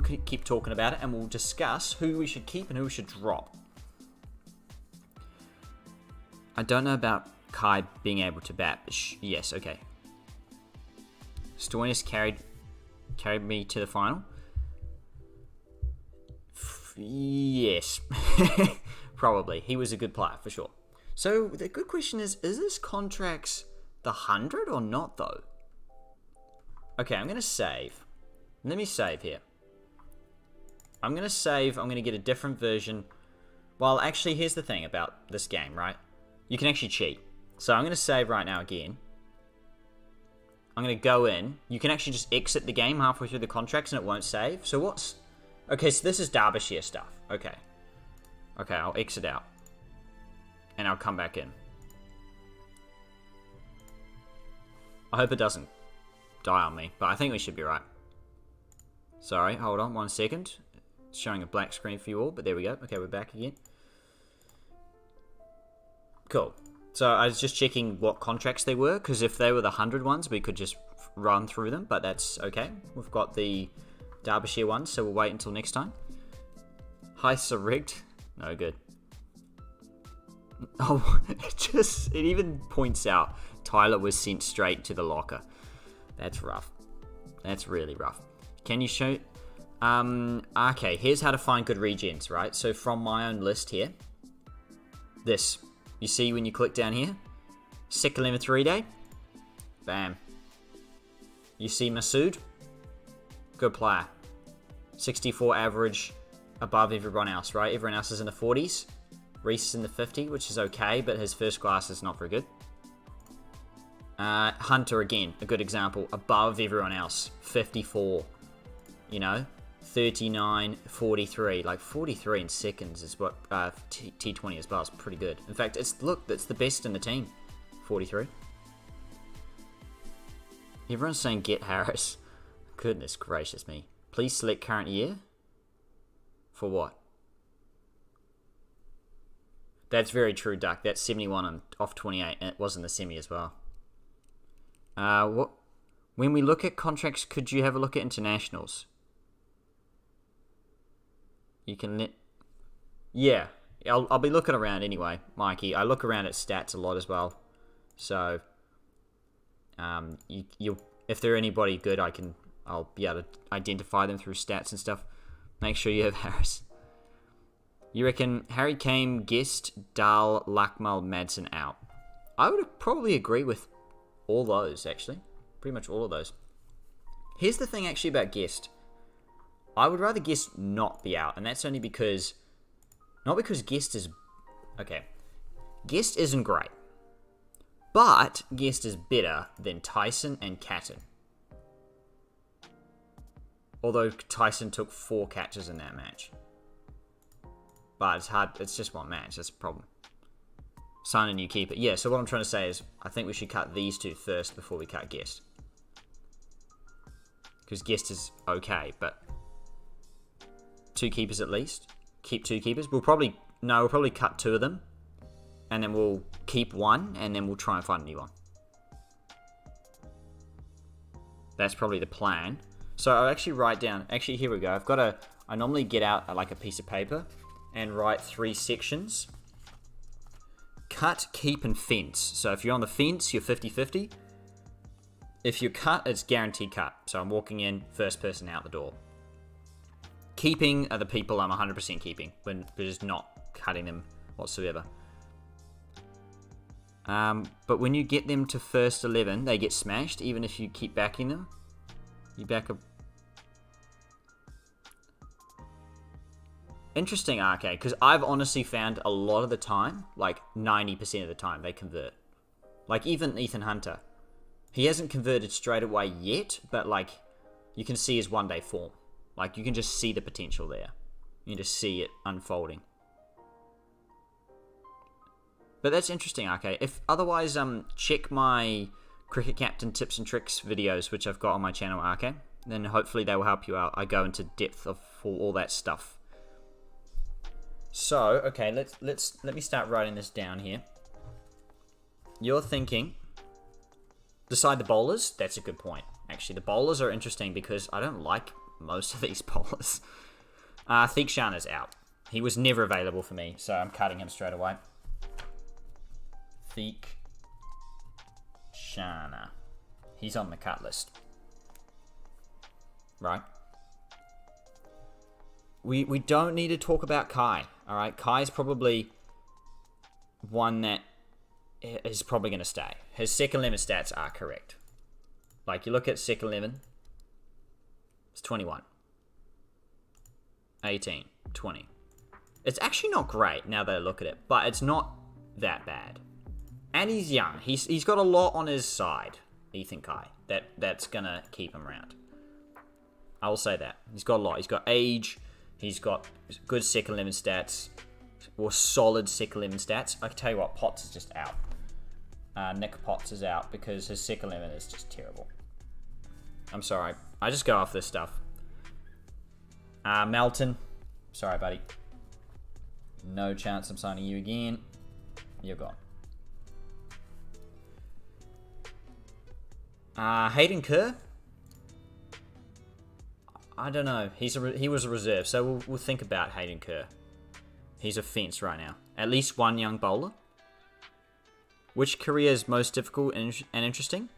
Speaker 1: keep talking about it, and we'll discuss who we should keep and who we should drop. I don't know about Kai being able to bat. But yes, okay. Stoinis carried me to the final. Yes. Probably. He was a good player, for sure. So, the good question is this contracts the 100 or not, though? Okay, I'm going to save. Let me save here. I'm going to save. I'm going to get a different version. Well, actually, here's the thing about this game, right? You can actually cheat. So, I'm going to save right now again. I'm going to go in. You can actually just exit the game halfway through the contracts and it won't save. So, what's... Okay, so this is Derbyshire stuff. Okay. Okay, I'll exit out. And I'll come back in. I hope it doesn't die on me, but I think we should be right. Sorry, hold on 1 second. It's showing a black screen for you all, but there we go. Okay, we're back again. Cool. So I was just checking what contracts they were, because if they were the 100 ones, we could just run through them, but that's okay. We've got the Derbyshire ones, so we'll wait until next time. Heists are rigged. No good. Oh, it even points out Tyler was sent straight to the locker. That's rough. That's really rough. Can you show... okay, here's how to find good regens, right? So from my own list here, this. You see when you click down here? Second 11 3-day. Bam. You see Masood? Good player. 64 average above everyone else, right? Everyone else is in the 40s. Reese is in the 50, which is okay, but his first class is not very good. Hunter, again, a good example. Above everyone else. 54. You know? 39, 43. Like, 43 in seconds is what T20 as well is pretty good. In fact, it's the best in the team. 43. Everyone's saying get Harris. Goodness gracious me. Please select current year. For what? That's very true, Duck. That's 71 and off 28, and it was in the semi as well. What? When we look at contracts, could you have a look at internationals? You can let... Yeah, I'll be looking around anyway, Mikey. I look around at stats a lot as well. So, if they're anybody good, I'll be able to identify them through stats and stuff. Make sure you have Harris. You reckon Harry Kane, Guest, Dahl, Lockmail, Manson out? I would probably agree with all those, actually. Pretty much all of those. Here's the thing, actually, about Guest. I would rather Guest not be out, and that's only because... Not because Guest is... Okay. Guest isn't great. But Guest is better than Tyson and Catton. Although Tyson took 4 catches in that match. But it's hard. It's just one match. That's a problem. Sign a new keeper. Yeah, so what I'm trying to say is I think we should cut these two first before we cut Guest. Because Guest is okay, but 2 keepers at least. Keep 2 keepers. We'll probably cut 2 of them. And then we'll keep 1, and then we'll try and find a new one. That's probably the plan. So I'll actually write down... Actually, here we go. I normally get out like a piece of paper and write 3 sections. Cut, keep, and fence. So if you're on the fence, you're 50-50. If you cut, it's guaranteed cut. So I'm walking in, first person out the door. Keeping are the people I'm 100% keeping. We're just not cutting them whatsoever. But when you get them to first 11, they get smashed, even if you keep backing them. You back up. Interesting, okay, because I've honestly found a lot of the time, like 90% of the time, they convert. Like even Ethan Hunter. He hasn't converted straight away yet, but like you can see his one-day form. Like you can just see the potential there. You can just see it unfolding. But that's interesting, okay. If otherwise, check my Cricket Captain tips and tricks videos, which I've got on my channel, okay? Then hopefully they will help you out. I go into depth of all that stuff. So, okay, let me start writing this down here. You're thinking, decide the bowlers. That's a good point. Actually, the bowlers are interesting because I don't like most of these bowlers. Theekshana's out. He was never available for me, so I'm cutting him straight away. Theekshana. He's on the cut list. Right. We don't need to talk about Kai. Alright, Kai's probably one that is probably going to stay. His second 11 stats are correct. Like, you look at second 11, it's 21. 18. 20. It's actually not great now that I look at it, but it's not that bad. And he's young. He's got a lot on his side, Ethan Kai, that's going to keep him around. I will say that. He's got a lot. He's got age. He's got good second 11 stats. Or solid second 11 stats. I can tell you what, Potts is just out. Nick Potts is out because his second 11 is just terrible. I'm sorry. I just go off this stuff. Melton. Sorry, buddy. No chance I'm signing you again. You're gone. Hayden Kerr. I don't know. He was a reserve, so we'll think about Hayden Kerr. He's a fence right now. At least one young bowler. Which career is most difficult and interesting?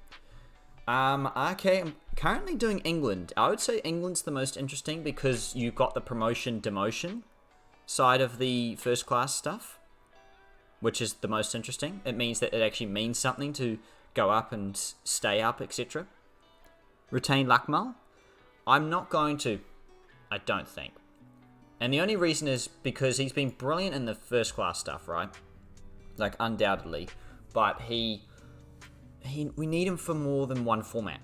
Speaker 1: Okay, I'm currently doing England. I would say England's the most interesting because you've got the promotion-demotion side of the first class stuff, which is the most interesting. It means that it actually means something to go up and stay up, etc. Retain Lockmail. I'm not going to. I don't think. And the only reason is because he's been brilliant in the first class stuff, right? Like, undoubtedly. But we need him for more than one format.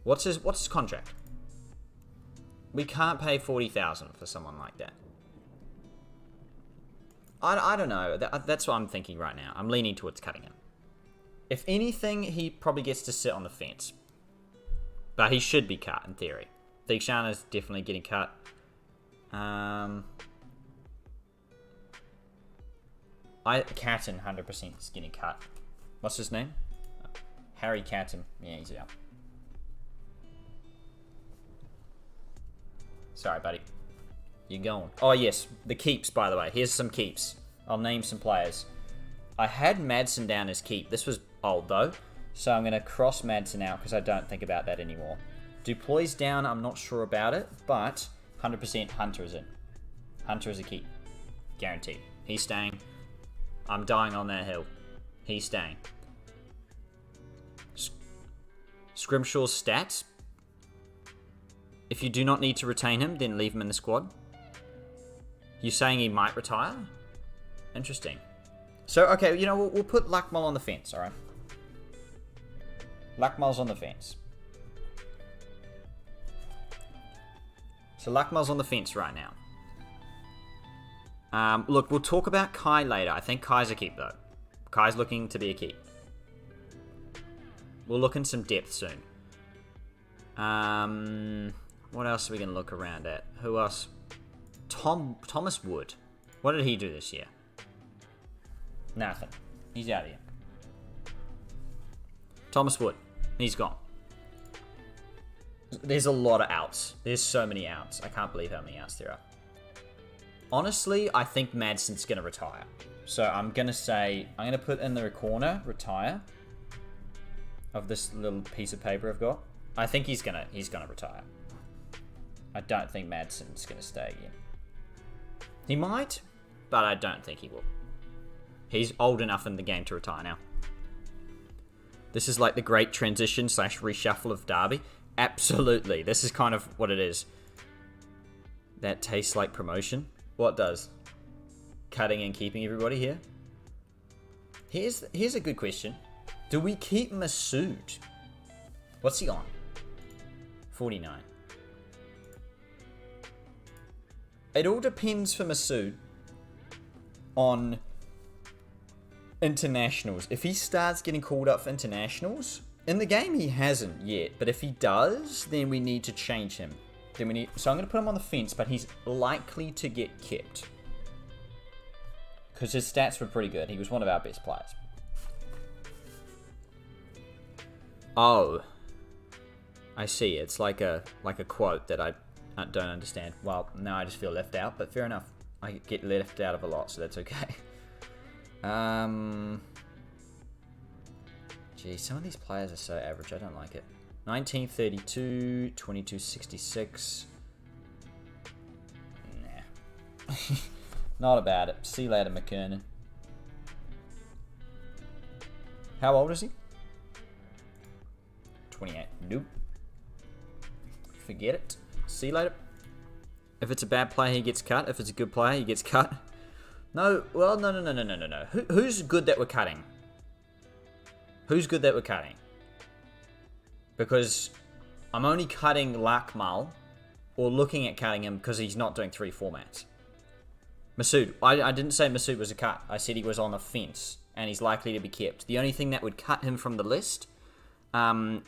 Speaker 1: What's his contract? We can't pay 40,000 for someone like that. I don't know. That's what I'm thinking right now. I'm leaning towards cutting him. If anything, he probably gets to sit on the fence. But he should be cut, in theory. Theekshana is definitely getting cut. Catton, 100% is getting cut. What's his name? Harry Catton. Yeah, he's out. Sorry, buddy. You're going. Oh, yes. The keeps, by the way. Here's some keeps. I'll name some players. I had Manson down as keep. This was old, though. So I'm going to cross Manson out because I don't think about that anymore. Dupois down, I'm not sure about it. But 100% Hunter is in. Hunter is a keep. Guaranteed. He's staying. I'm dying on that hill. He's staying. Scrimshaw's stats. If you do not need to retain him, then leave him in the squad. You're saying he might retire? Interesting. So, okay, you know, we'll put Lockmail on the fence, alright? Lockmail's on the fence. So Lockmail's on the fence right now. Look, we'll talk about Kai later. I think Kai's a keep, though. Kai's looking to be a keep. We'll look in some depth soon. What else are we going to look around at? Who else? Thomas Wood. What did he do this year? Nothing. He's out of here. Thomas Wood. He's gone. There's a lot of outs. There's so many outs. I can't believe how many outs there are. Honestly, I think Madson's going to retire. So I'm going to say, I'm going to put in the corner, retire, of this little piece of paper I've got. I think he's going to retire. I don't think Madson's going to stay again. He might, but I don't think he will. He's old enough in the game to retire now. This is like the great transition / reshuffle of Derby. Absolutely. This is kind of what it is. That tastes like promotion. What does? Cutting and keeping everybody here? Here's a good question. Do we keep Masood? What's he on? 49. It all depends for Masood on internationals. If he starts getting called up for internationals, in the game he hasn't yet, but if he does, then we need to change him Then we need... So I'm going to put him on the fence, but he's likely to get kept. Because his stats were pretty good. He was one of our best players. Oh. I see. It's like a quote that I don't understand. Well, now I just feel left out, but fair enough. I get left out of a lot, so that's okay. Gee, some of these players are so average. I don't like it. 1932, 2266. Nah. Not about it. See you later, McKernan. How old is he? 28. Nope. Forget it. See you later. If it's a bad player, he gets cut. If it's a good player, he gets cut. No, well, no. Who's good that we're cutting? Who's good that we're cutting? Because I'm only cutting Lockmail or looking at cutting him because he's not doing 3 formats. Masood. I didn't say Masood was a cut. I said he was on the fence and he's likely to be kept. The only thing that would cut him from the list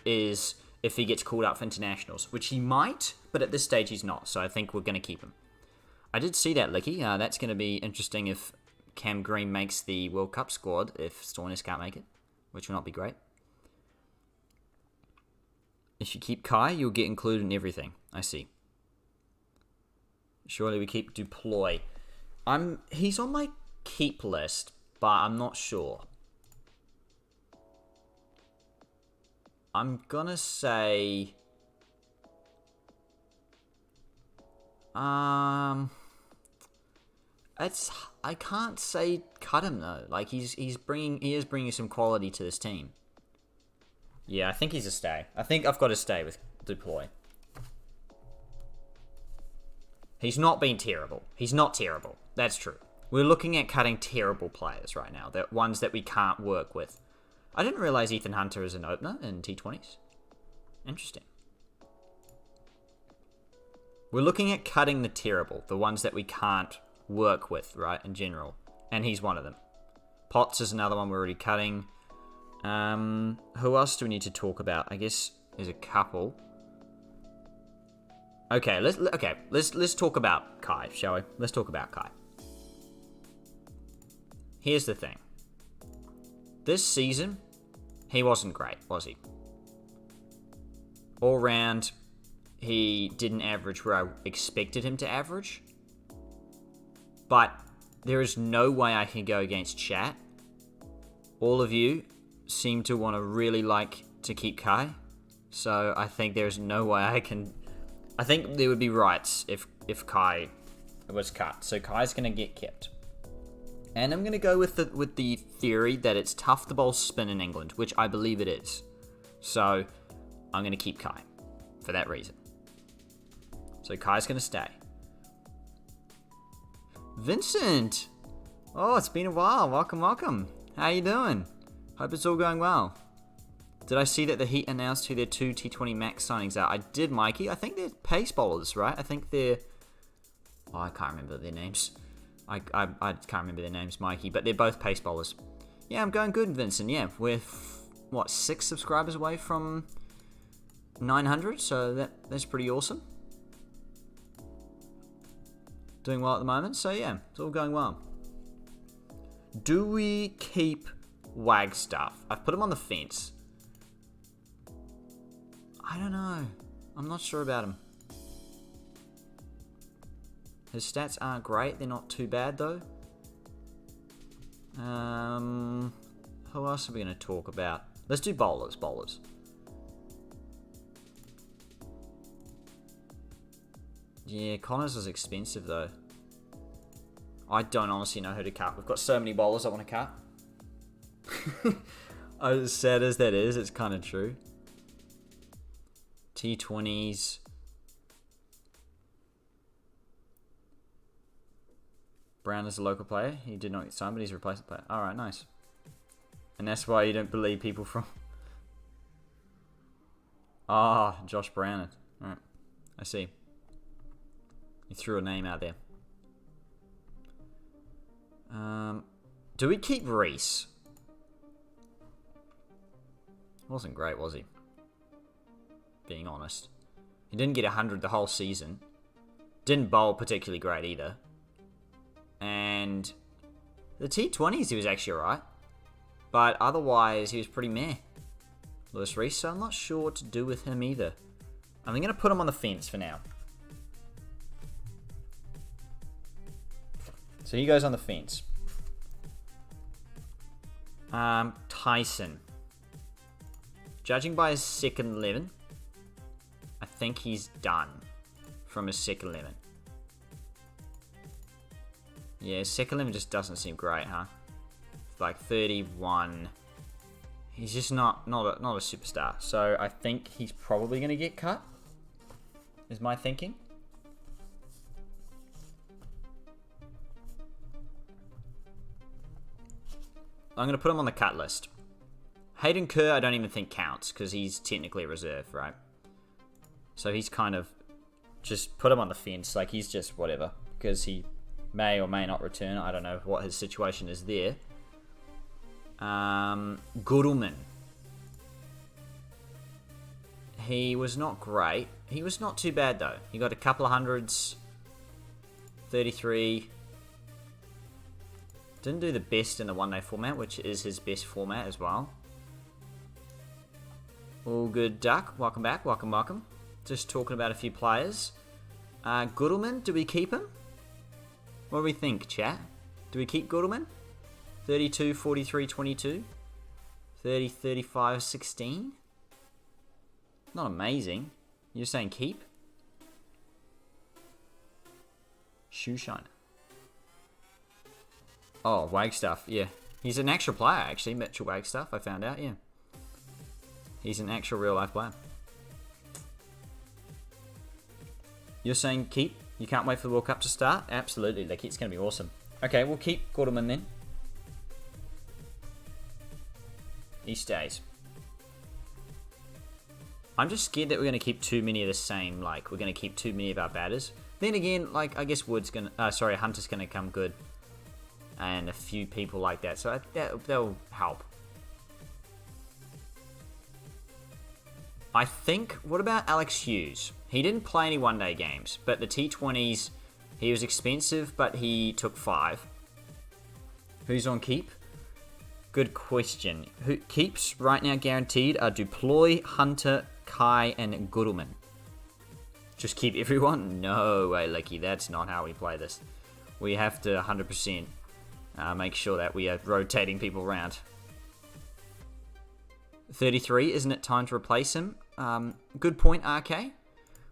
Speaker 1: is if he gets called up for internationals, which he might, but at this stage he's not. So I think we're going to keep him. I did see that, Licky. That's going to be interesting if Cam Green makes the World Cup squad, if Stornis can't make it, which will not be great. If you keep Kai, you'll get included in everything. I see. Surely we keep Deploy. He's on my keep list, but I'm not sure. I'm gonna say... I can't say cut him though. Like he is bringing some quality to this team. Yeah, I think he's a stay. I think I've got to stay with Deploy. He's not been terrible. He's not terrible. That's true. We're looking at cutting terrible players right now. The ones that we can't work with. I didn't realize Ethan Hunter is an opener in T20s. Interesting. We're looking at cutting the terrible. The ones that we can't work with, right, in general. And he's one of them. Potts is another one we're already cutting. Who else do we need to talk about? I guess there's a couple. Okay, let's talk about Kai, shall we? Let's talk about Kai. Here's the thing. This season, he wasn't great, was he? All round, he didn't average where I expected him to average. But there is no way I can go against chat. All of you seem to want to really like to keep Kai. So I think there's no way I can... I think there would be rights if Kai was cut. So Kai's going to get kept. And I'm going to go with the theory that it's tough to bowl spin in England, which I believe it is. So I'm going to keep Kai for that reason. So Kai's going to stay. Vincent! Oh, it's been a while. Welcome. How you doing? Hope it's all going well. Did I see that the Heat announced who their 2 T20 Max signings are? I did, Mikey. I think they're pace bowlers, right? I think they're... Oh, I can't remember their names. I can't remember their names, Mikey, but they're both pace bowlers. Yeah, I'm going good, Vincent. Yeah, we're, 6 subscribers away from 900, so that's pretty awesome. Doing well at the moment, so yeah, it's all going well. Do we keep Wagstaff? I've put him on the fence. I don't know. I'm not sure about him. His stats aren't great. They're not too bad, though. Who else are we going to talk about? Let's do bowlers. Yeah, Connors is expensive, though. I don't honestly know who to cut. We've got so many bowlers I want to cut. As sad as that is, it's kind of true. T20s. Brown is a local player. He did not get signed, but he's a replacement player. Alright, nice. And that's why you don't believe people from... Josh Brown. Alright, I see. You threw a name out there. Do we keep Reese? Wasn't great, was he? Being honest. He didn't get 100 the whole season. Didn't bowl particularly great either. And the T20s he was actually alright. But otherwise he was pretty meh. Lewis Reese, so I'm not sure what to do with him either. I'm going to put him on the fence for now. So he goes on the fence. Tyson. Judging by his second 11, I think he's done from his second 11. Yeah, his second 11 just doesn't seem great, huh? Like 31. He's just not a superstar. So I think he's probably going to get cut, is my thinking. I'm going to put him on the cut list. Hayden Kerr I don't even think counts because he's technically a reserve, right? So he's kind of just put him on the fence. Like he's just whatever because he may or may not return. I don't know what his situation is there. Goodleman. He was not great. He was not too bad though. He got a couple of hundreds. 33. Didn't do the best in the one-day format, which is his best format as well. All good, Duck. Welcome back. Welcome, welcome. Just talking about a few players. Goodleman, do we keep him? What do we think, chat? Do we keep Goodleman? 32, 43, 22. 30, 35, 16. Not amazing. You're saying keep? Shoe shiner. Oh, Wagstaff, yeah. He's an actual player, actually. Mitchell Wagstaff, I found out, yeah. He's an actual real-life player. You're saying keep? You can't wait for the World Cup to start? Absolutely, like it's going to be awesome. Okay, we'll keep Goodleman then. He stays. I'm just scared that we're going to keep too many of the same, like, we're going to keep too many of our batters. Then again, like, I guess Hunter's going to come good. And a few people like that. So that'll help. I think, what about Alex Hughes? He didn't play any one-day games, but the T20s, he was expensive, but he took 5. Who's on keep? Good question. Who keeps right now guaranteed are Duploy, Hunter, Kai, and Goodleman. Just keep everyone? No way, Licky. That's not how we play this. We have to 100%. Make sure that we are rotating people around. 33, isn't it time to replace him? Good point, RK.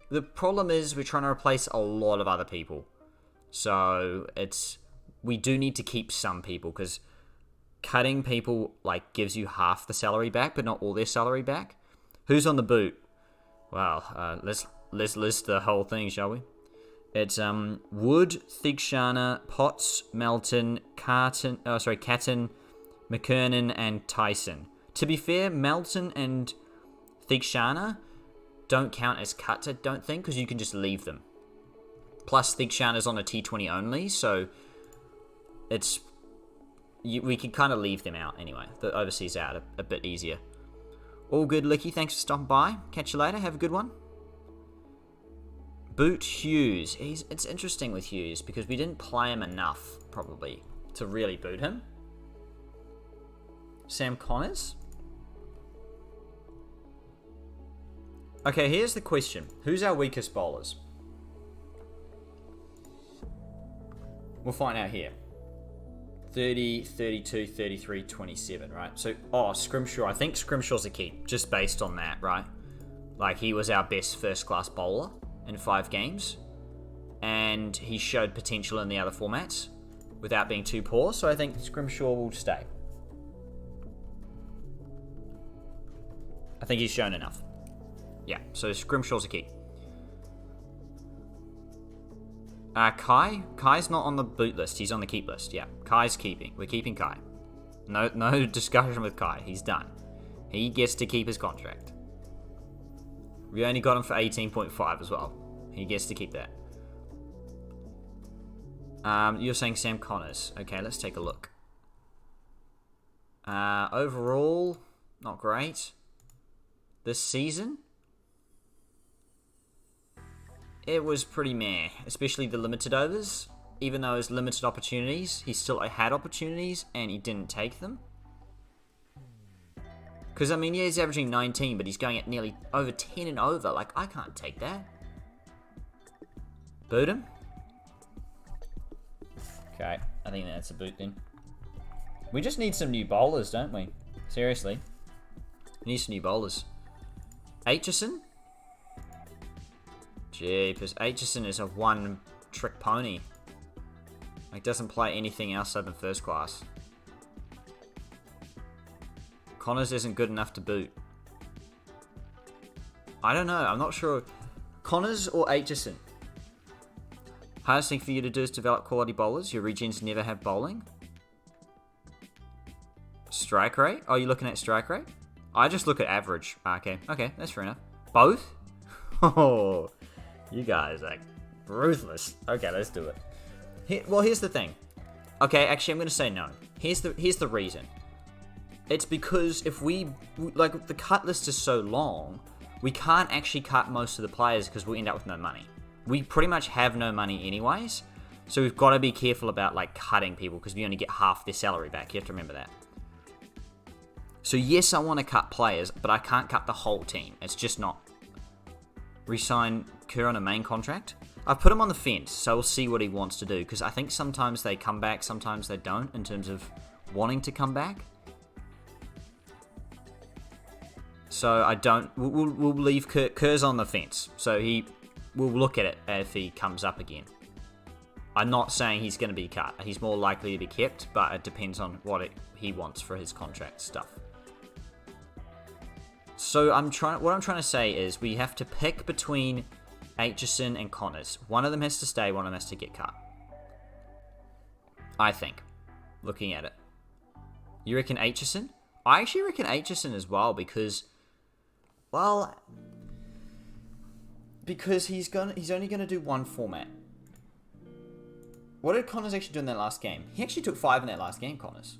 Speaker 1: The problem is we're trying to replace a lot of other people. So we do need to keep some people because cutting people like gives you half the salary back, but not all their salary back. Who's on the boot? Well, let's list the whole thing, shall we? It's Wood, Thigshana, Potts, Melton, Catton, McKernan, and Tyson. To be fair, Melton and Thigshana don't count as cuts, I don't think, because you can just leave them. Plus, Thigshana's on a T20 only, so we can kind of leave them out anyway. The overseas out a bit easier. All good, Licky. Thanks for stopping by. Catch you later. Have a good one. Boot Hughes. It's interesting with Hughes because we didn't play him enough, probably, to really boot him. Sam Connors. Okay, here's the question. Who's our weakest bowlers? We'll find out here. 30, 32, 33, 27, right? So, Scrimshaw. I think Scrimshaw's a keep, just based on that, right? Like, he was our best first-class bowler in 5 games. And he showed potential in the other formats without being too poor. So I think Scrimshaw will stay. I think he's shown enough. Yeah, so Scrimshaw's a key. Kai's not on the boot list. He's on the keep list. Yeah, Kai's keeping. We're keeping Kai. No discussion with Kai. He's done. He gets to keep his contract. We only got him for 18.5 as well. He gets to keep that. You're saying Sam Connors. Okay, let's take a look. Overall, not great. This season, it was pretty meh, especially the limited overs. Even though it was limited opportunities, he still had opportunities and he didn't take them. Because, I mean, yeah, he's averaging 19, but he's going at nearly over 10 and over. Like, I can't take that. Boot him. Okay, I think that's a boot then. We just need some new bowlers, don't we? Seriously. We need some new bowlers. Aitchison? Jeepers, Aitchison is a one-trick pony. Like, doesn't play anything else other than first class. Connors isn't good enough to boot. I don't know, I'm not sure. Connors or Aitchison? Hardest thing for you to do is develop quality bowlers. Your regens never have bowling. Strike rate? Oh, you're looking at strike rate? I just look at average. Okay, that's fair enough. Both? Oh, you guys are ruthless. Okay, let's do it. Here's the thing. Okay, actually, I'm going to say no. Here's the reason. It's because if like, the cut list is so long, we can't actually cut most of the players because we'll end up with no money. We pretty much have no money anyways, so we've got to be careful about, like, cutting people because we only get half their salary back. You have to remember that. So yes, I want to cut players, but I can't cut the whole team. It's just not. Resign Kerr on a main contract. I've put him on the fence, so we'll see what he wants to do, because I think sometimes they come back, sometimes they don't, in terms of wanting to come back. So I don't. We'll leave Kerr's on the fence. So we'll look at it if he comes up again. I'm not saying he's going to be cut. He's more likely to be kept, but it depends on what he wants for his contract stuff. So what I'm trying to say is we have to pick between Aitchison and Connors. One of them has to stay, one of them has to get cut. I think, looking at it. You reckon Aitchison? I actually reckon Aitchison as well, because he's only gonna do one format. What did Connors actually do in that last game? He actually took 5 in that last game, Connors.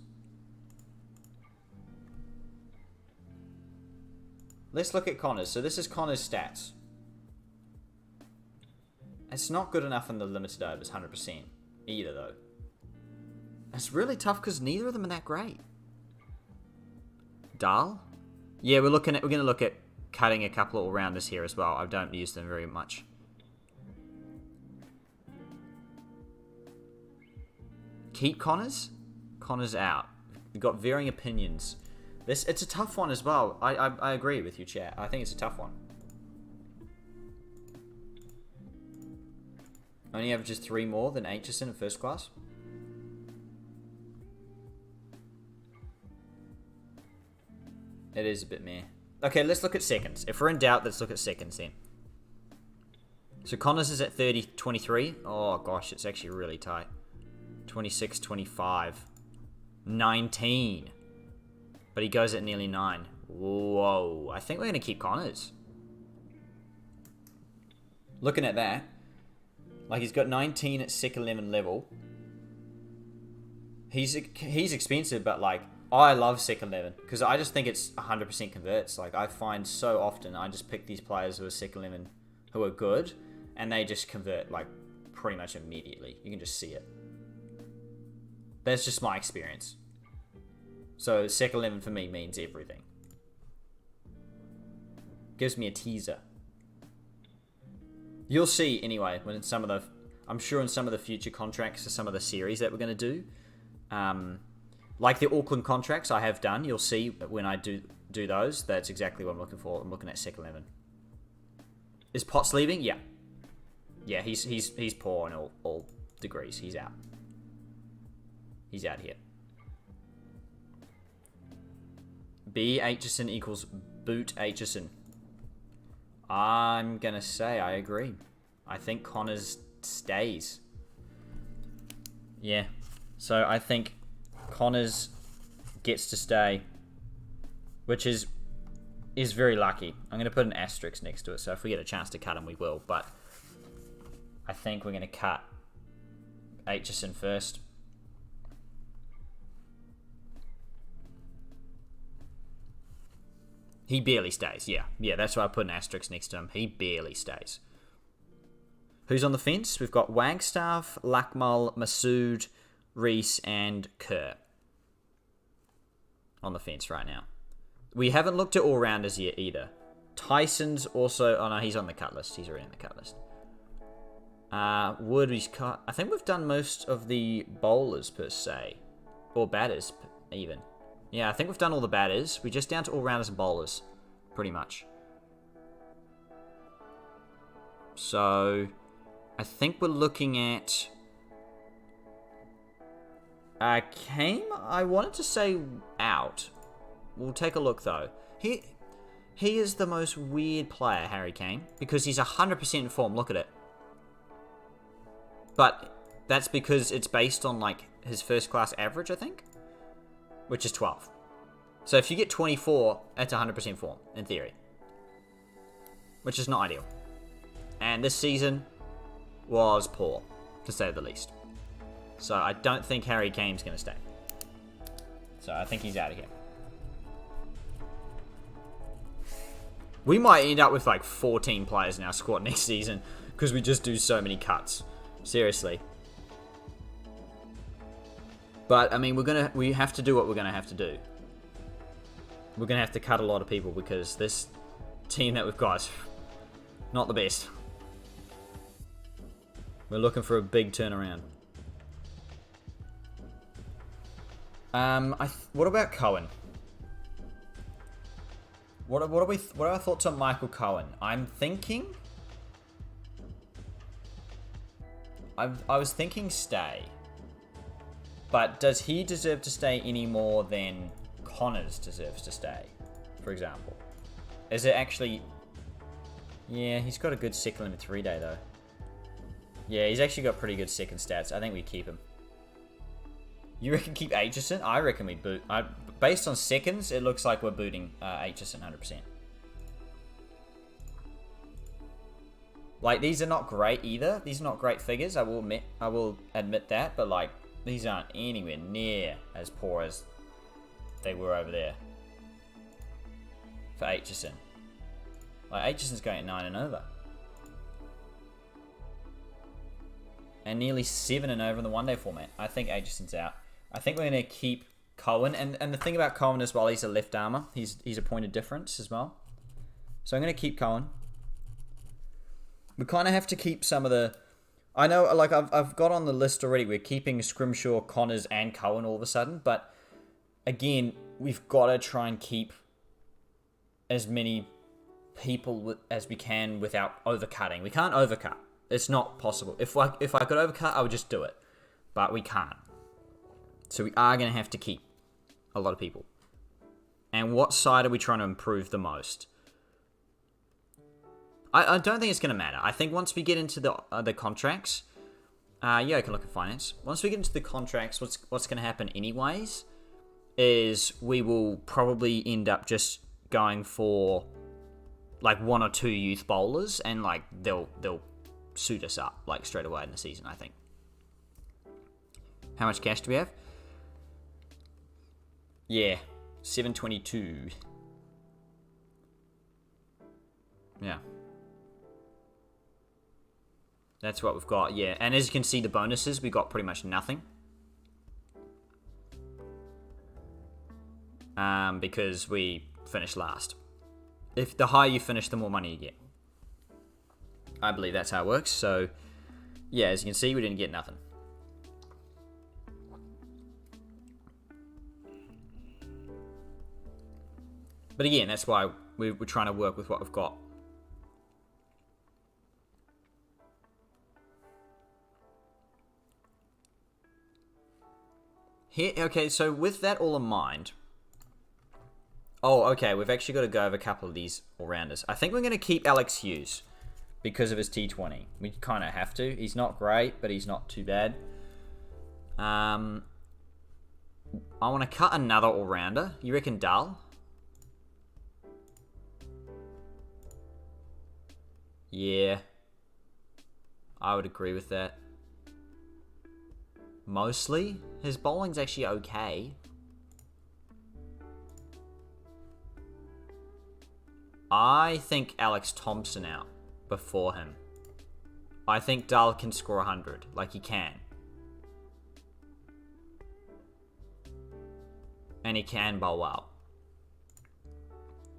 Speaker 1: Let's look at Connors. So this is Connors' stats. It's not good enough in the limited overs, 100% either, though. It's really tough because neither of them are that great. Dahl? Yeah, we're going to look at cutting a couple of all-rounders here as well. I don't use them very much. Keep Connors? Connors out. We've got varying opinions. It's a tough one as well. I agree with you, chat. I think it's a tough one. Only averages 3 more than Aitchison in first class. It is a bit meh. Okay, let's look at seconds. If we're in doubt, let's look at seconds then. So Connors is at 30-23. Oh gosh, it's actually really tight. 26-25. 19. But he goes at nearly 9. Whoa. I think we're going to keep Connors. Looking at that. Like, he's got 19 at second 11 level. He's expensive, but, like, I love second 11. Because I just think it's 100% converts. Like, I find so often I just pick these players who are second 11 who are good. And they just convert, like, pretty much immediately. You can just see it. That's just my experience. So second 11 for me means everything. Gives me a teaser. You'll see anyway when I'm sure in some of the future contracts or some of the series that we're going to do, like the Auckland contracts I have done. You'll see when I do those. That's exactly what I'm looking for. I'm looking at second 11. Is Potts leaving? Yeah. Yeah, he's poor in all degrees. He's out. He's out here. B Aitchison equals boot Aitchison. I'm going to say I agree. I think Connors stays. Yeah. So I think Connors gets to stay, which is very lucky. I'm going to put an asterisk next to it, so if we get a chance to cut him, we will. But I think we're going to cut Aitchison first. He barely stays, yeah. Yeah, that's why I put an asterisk next to him. He barely stays. Who's on the fence? We've got Wagstaff, Lockmail, Masood, Reese, and Kerr on the fence right now. We haven't looked at all-rounders yet either. Tyson's also... Oh, no, he's on the cut list. He's already on the cut list. Wood, he's cut... I think we've done most of the bowlers, per se. Or batters, even. Yeah, I think we've done all the batters. We're just down to all-rounders and bowlers, pretty much. So, I think we're looking at... Kame, I wanted to say out. We'll take a look, though. He is the most weird player, Harry Kane, because he's 100% in form. Look at it. But that's because it's based on, like, his first-class average, I think, which is 12. So if you get 24, that's 100% form, in theory, which is not ideal. And this season was poor, to say the least. So I don't think Harry Kane's going to stay. So I think he's out of here. We might end up with like 14 players in our squad next season because we just do so many cuts. Seriously. But I mean, we have to do what we're gonna have to do. We're gonna have to cut a lot of people because this team that we've got is not the best. We're looking for a big turnaround. What about Cohen? What are our thoughts on Michael Cohen? I'm thinking... I was thinking stay. But does he deserve to stay any more than Connors deserves to stay, for example? Is it actually... Yeah, he's got a good second limit 3-day, though. Yeah, he's actually got pretty good second stats. I think we keep him. You reckon keep Aitchison? I reckon we boot... based on seconds, it looks like we're booting Aitchison 100%. Like, these are not great either. These are not great figures, I will admit that. But, like, these aren't anywhere near as poor as they were over there for Aitchison. Like, Aitchison's going at 9 and over. And nearly 7 and over in the one-day format. I think Aitchison's out. I think we're going to keep Cohen. And the thing about Cohen as well, he's a left armour. He's a point of difference as well. So I'm going to keep Cohen. We kind of have to keep some of the... I know, like, I've got on the list already. We're keeping Scrimshaw, Connors, and Cohen all of a sudden. But, again, we've got to try and keep as many people as we can without overcutting. We can't overcut. It's not possible. If I could overcut, I would just do it. But we can't. So we are going to have to keep a lot of people. And what side are we trying to improve the most? I don't think it's going to matter. I think once we get into the contracts... yeah, I can look at finance. Once we get into the contracts, what's going to happen anyways is we will probably end up just going for like 1 or 2 youth bowlers, and like they'll suit us up like straight away in the season, I think. How much cash do we have? Yeah, 722. Yeah. That's what we've got, yeah. And as you can see, the bonuses, we got pretty much nothing. Because we finished last. If the higher you finish, the more money you get. I believe that's how it works. So, yeah, as you can see, we didn't get nothing. But again, that's why we're trying to work with what we've got. Here, okay, so with that all in mind... Oh, okay, we've actually got to go over a couple of these all-rounders. I think we're going to keep Alex Hughes because of his T20. We kind of have to. He's not great, but he's not too bad. I want to cut another all-rounder. You reckon Dull? Yeah. I would agree with that. Mostly. His bowling's actually okay. I think Alex Thompson out before him. I think Dahl can score 100. Like, he can. And he can bowl well.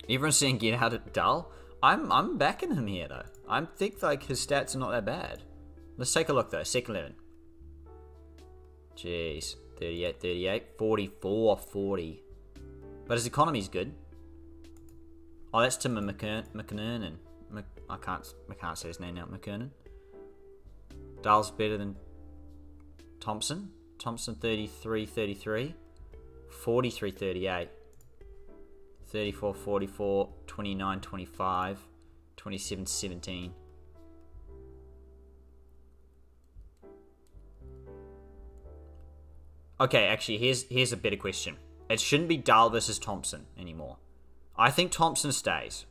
Speaker 1: Everyone's saying get out at Dahl. I'm backing him here, though. I think, like, his stats are not that bad. Let's take a look, though. Second 11. Jeez. 38, 38. 44, 40. But his economy's good. Oh, that's Tim McKernan. I can't say his name now. McKernan. Dahl's better than Thompson. Thompson 33, 33. 43, 38. 34, 44. 29, 25. 27, 17. Okay, actually, here's a better question. It shouldn't be Dahl versus Thompson anymore. I think Thompson stays.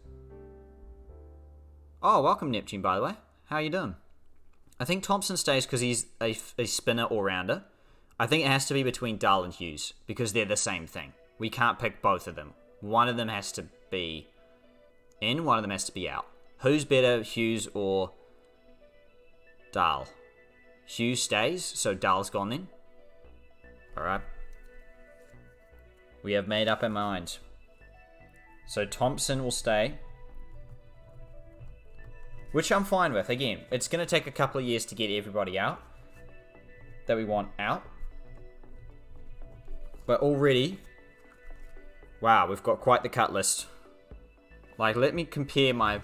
Speaker 1: Oh, welcome Neptune, by the way. How you doing? I think Thompson stays because he's a spinner all-rounder. I think it has to be between Dahl and Hughes because they're the same thing. We can't pick both of them. One of them has to be in, one of them has to be out. Who's better, Hughes or Dahl? Hughes stays, so Dahl's gone then. Alright. We have made up our minds. So Thompson will stay. Which I'm fine with. Again, it's going to take a couple of years to get everybody out that we want out. But already, wow, we've got quite the cut list. Like, let me compare my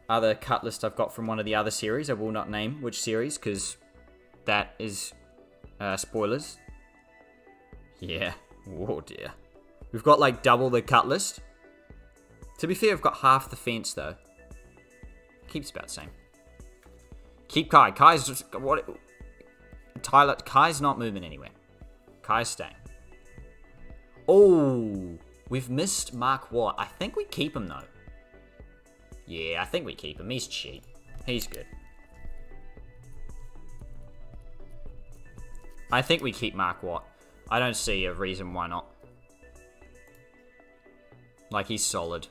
Speaker 1: other cut list I've got from one of the other series. I will not name which series because that is spoilers. Yeah. Oh dear. We've got like double the cut list. To be fair, I've got half the fence though. Keeps about the same. Keep Kai. Kai's just what? Tyler. Kai's not moving anywhere. Kai's staying. Oh, we've missed Mark Watt. I think we keep him though. Yeah, I think we keep him. He's cheap. He's good. I think we keep Mark Watt. I don't see a reason why not. Like, he's solid.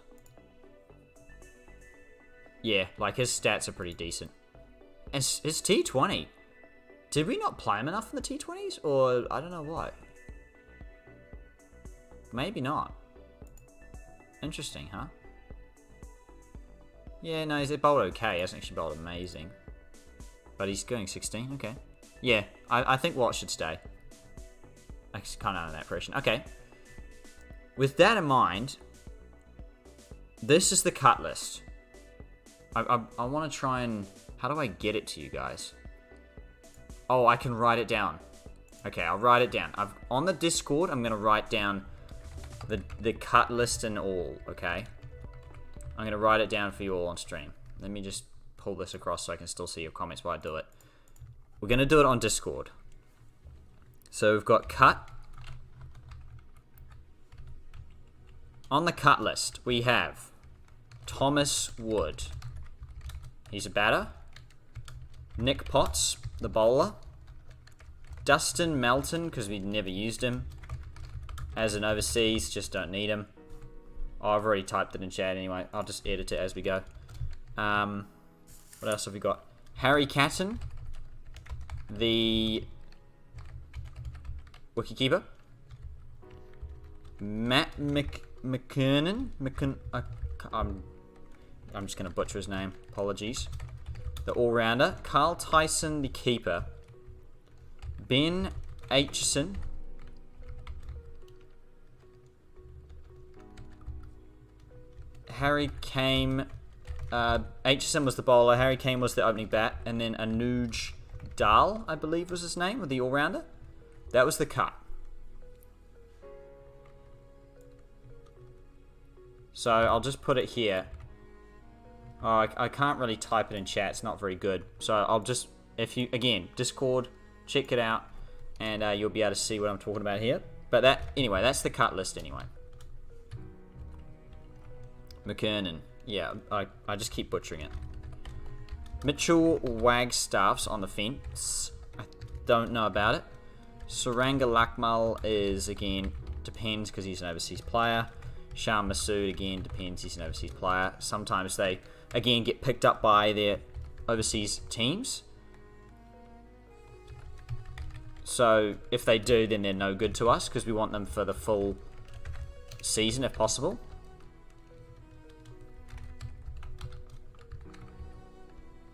Speaker 1: Yeah, like, his stats are pretty decent. And his T20. Did we not play him enough in the T20s? Or, I don't know why. Maybe not. Interesting, huh? Yeah, no, he's bowled okay. He hasn't actually bowled amazing. But he's going 16, okay. Yeah, I think Watt should stay. I kind of under that impression. Okay. With that in mind, this is the cut list. I want to try and... How do I get it to you guys? Oh, I can write it down. Okay, I'll write it down. On the Discord, I'm going to write down the cut list and all, okay? I'm going to write it down for you all on stream. Let me just pull this across so I can still see your comments while I do it. We're going to do it on Discord. So we've got cut. On the cut list, we have Thomas Wood. He's a batter. Nick Potts, the bowler. Dustin Melton, because we never used him. As an overseas, just don't need him. Oh, I've already typed it in chat anyway. I'll just edit it as we go. What else have we got? Harry Catton, the wicketkeeper. Matt McKernan. I'm just going to butcher his name. Apologies. The all-rounder. Carl Tyson, the keeper. Ben Aitchison. Harry Kame. Aitchison was the bowler. Harry Kane was the opening bat. And then Anuj Dahl, I believe was his name, or the all-rounder. That was the cut. So I'll just put it here. Oh, I can't really type it in chat. It's not very good. So I'll just, if you, again, Discord, check it out, and you'll be able to see what I'm talking about here. But that, anyway, that's the cut list anyway. McKernan. Yeah, I just keep butchering it. Mitchell Wagstaff's on the fence. I don't know about it. Suranga Lockmail is, again, depends because he's an overseas player. Shah Masood, again, depends, he's an overseas player. Sometimes they, again, get picked up by their overseas teams. So if they do, then they're no good to us because we want them for the full season if possible.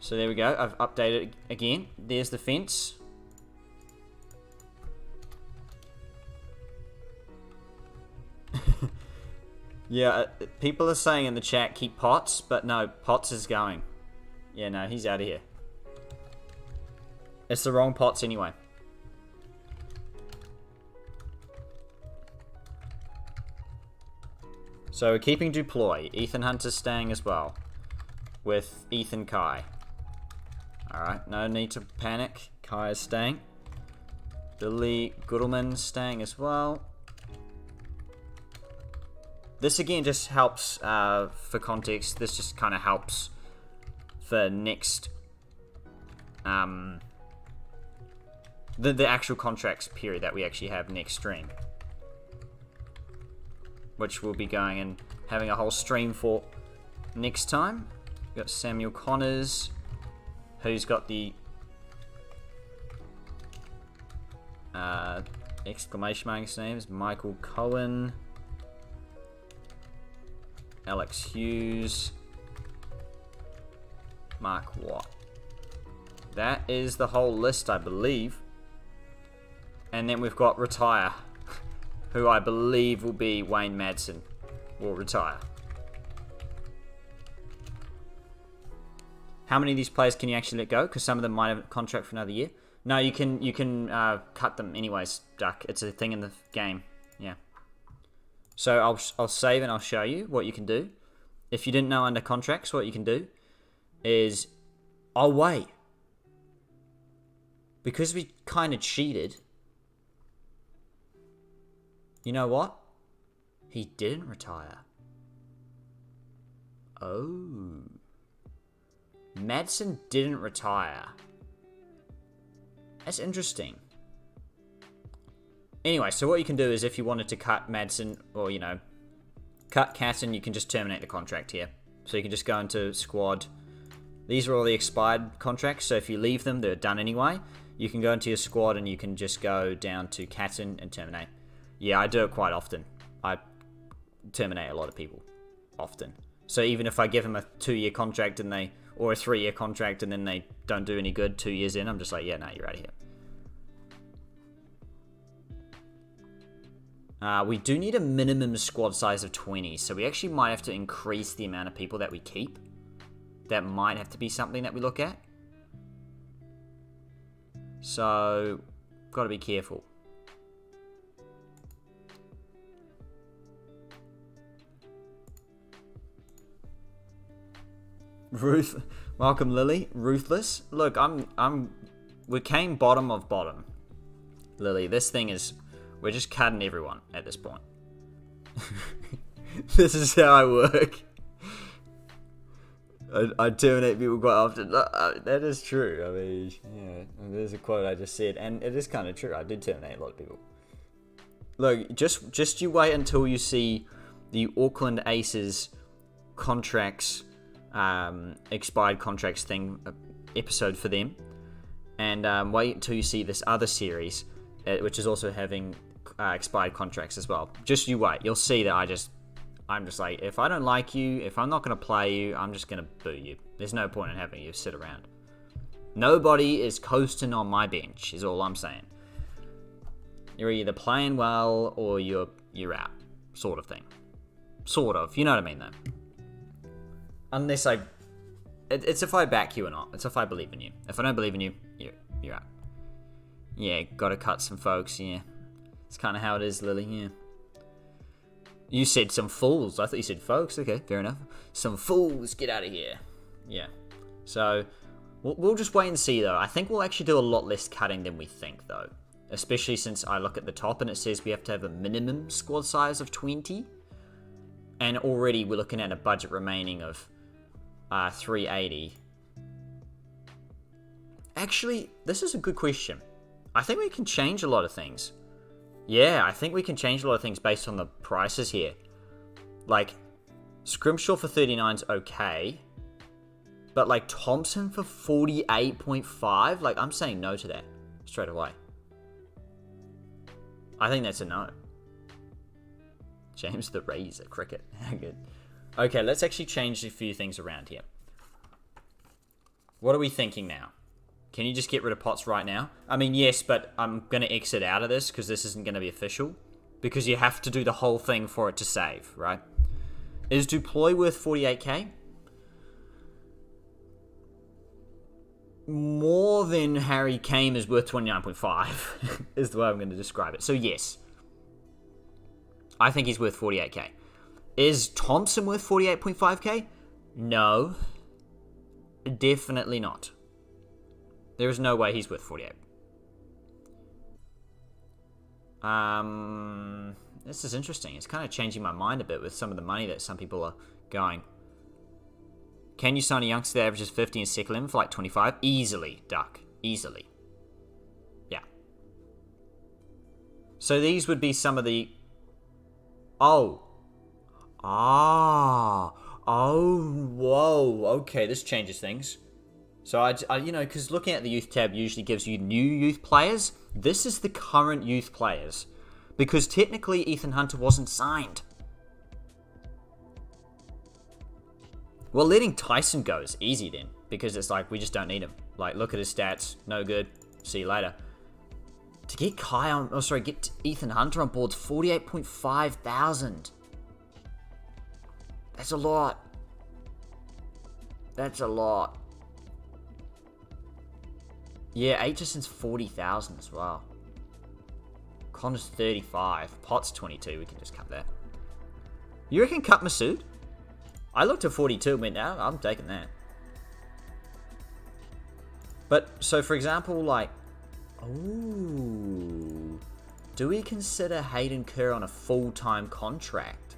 Speaker 1: So there we go. I've updated it again. There's the fence. Yeah, people are saying in the chat keep Potts, but no, Potts is going. Yeah, no, he's out of here. It's the wrong Potts anyway. So we're keeping Duploy. Ethan Hunter's staying as well. With Ethan Kai. Alright, no need to panic. Kai is staying. Billy Goodleman staying as well. This again just helps for context. This just kind of helps for next the actual contracts period that we actually have next stream, which we'll be going and having a whole stream for next time. We've got Samuel Connors, who's got the exclamation mark. His name is Michael Cohen. Alex Hughes, Mark Watt. That is the whole list, I believe. And then we've got retire, who I believe will be Wayne Madsen. Will retire. How many of these players can you actually let go? Because some of them might have a contract for another year. No, you can cut them anyways, Duck. It's a thing in the game. Yeah. So I'll save and I'll show you what you can do. If you didn't know under contracts, what you can do is, oh wait, because we kind of cheated. You know what? He didn't retire. Oh, Madsen didn't retire. That's interesting. Anyway, so what you can do is if you wanted to cut Madsen, or, cut Catton, you can just terminate the contract here. So you can just go into squad. These are all the expired contracts, so if you leave them, they're done anyway. You can go into your squad and you can just go down to Catton and terminate. Yeah, I do it quite often. I terminate a lot of people. Often. So even if I give them a 2-year contract or a 3-year contract and then they don't do any good 2 years in, I'm just like, yeah, no, you're out of here. We do need a minimum squad size of 20, so we actually might have to increase the amount of people that we keep. That might have to be something that we look at. So, got to be careful. Welcome Lily, Ruthless. Look, we came bottom of bottom. Lily, this thing is, we're just cutting everyone at this point. This is how I work. I terminate people quite often. That is true. I mean, yeah, there's a quote I just said, and it is kind of true. I did terminate a lot of people. Look, just you wait until you see the Auckland Aces contracts, expired contracts thing, episode for them, and wait until you see this other series, which is also having expired contracts as well. Just you wait. You'll see that I'm just like, if I don't like you, if I'm not going to play you, I'm just going to boo you. There's no point in having you sit around. Nobody is coasting on my bench, is all I'm saying. You're either playing well or you're out, sort of thing. Sort of, you know what I mean though. Unless it's if I back you or not. It's if I believe in you. If I don't believe in you, you're out. Yeah, gotta cut some folks, yeah. It's kind of how it is, Lily, yeah. You said some fools. I thought you said folks. Okay, fair enough. Some fools, get out of here. Yeah. So, we'll just wait and see, though. I think we'll actually do a lot less cutting than we think, though. Especially since I look at the top and it says we have to have a minimum squad size of 20. And already we're looking at a budget remaining of 380. Actually, this is a good question. I think we can change a lot of things. Yeah, I think we can change a lot of things based on the prices here. Like, Scrimshaw for 39 is okay. But, like, Thompson for 48.5? Like, I'm saying no to that straight away. I think that's a no. James the Razor, cricket. Good. Okay, let's actually change a few things around here. What are we thinking now? Can you just get rid of Potts right now? I mean, yes, but I'm going to exit out of this because this isn't going to be official. Because you have to do the whole thing for it to save, right? Is Duploy worth 48k? More than Harry Kane is worth 29.5 is the way I'm going to describe it. So yes, I think he's worth 48k. Is Thompson worth 48.5k? No, definitely not. There is no way he's worth 48. This is interesting. It's kind of changing my mind a bit with some of the money that some people are going. Can you sign a youngster that averages 50 and settle him for like 25? Easily, Duck. Easily. Yeah. So these would be some of the... Oh. Ah. Oh, whoa. Okay, this changes things. So, I you know, because looking at the youth tab usually gives you new youth players. This is the current youth players. Because technically Ethan Hunter wasn't signed. Well, letting Tyson go is easy then. Because it's like, we just don't need him. Like, look at his stats. No good. See you later. To get get Ethan Hunter on board's 48.5 thousand. That's a lot. That's a lot. Yeah, Aitchison's 40,000 as well. Connor's 35. Potts 22. We can just cut that. You reckon cut Masood? I looked at 42 and went, no, I'm taking that. But, so for example, like... Ooh. Do we consider Hayden Kerr on a full-time contract?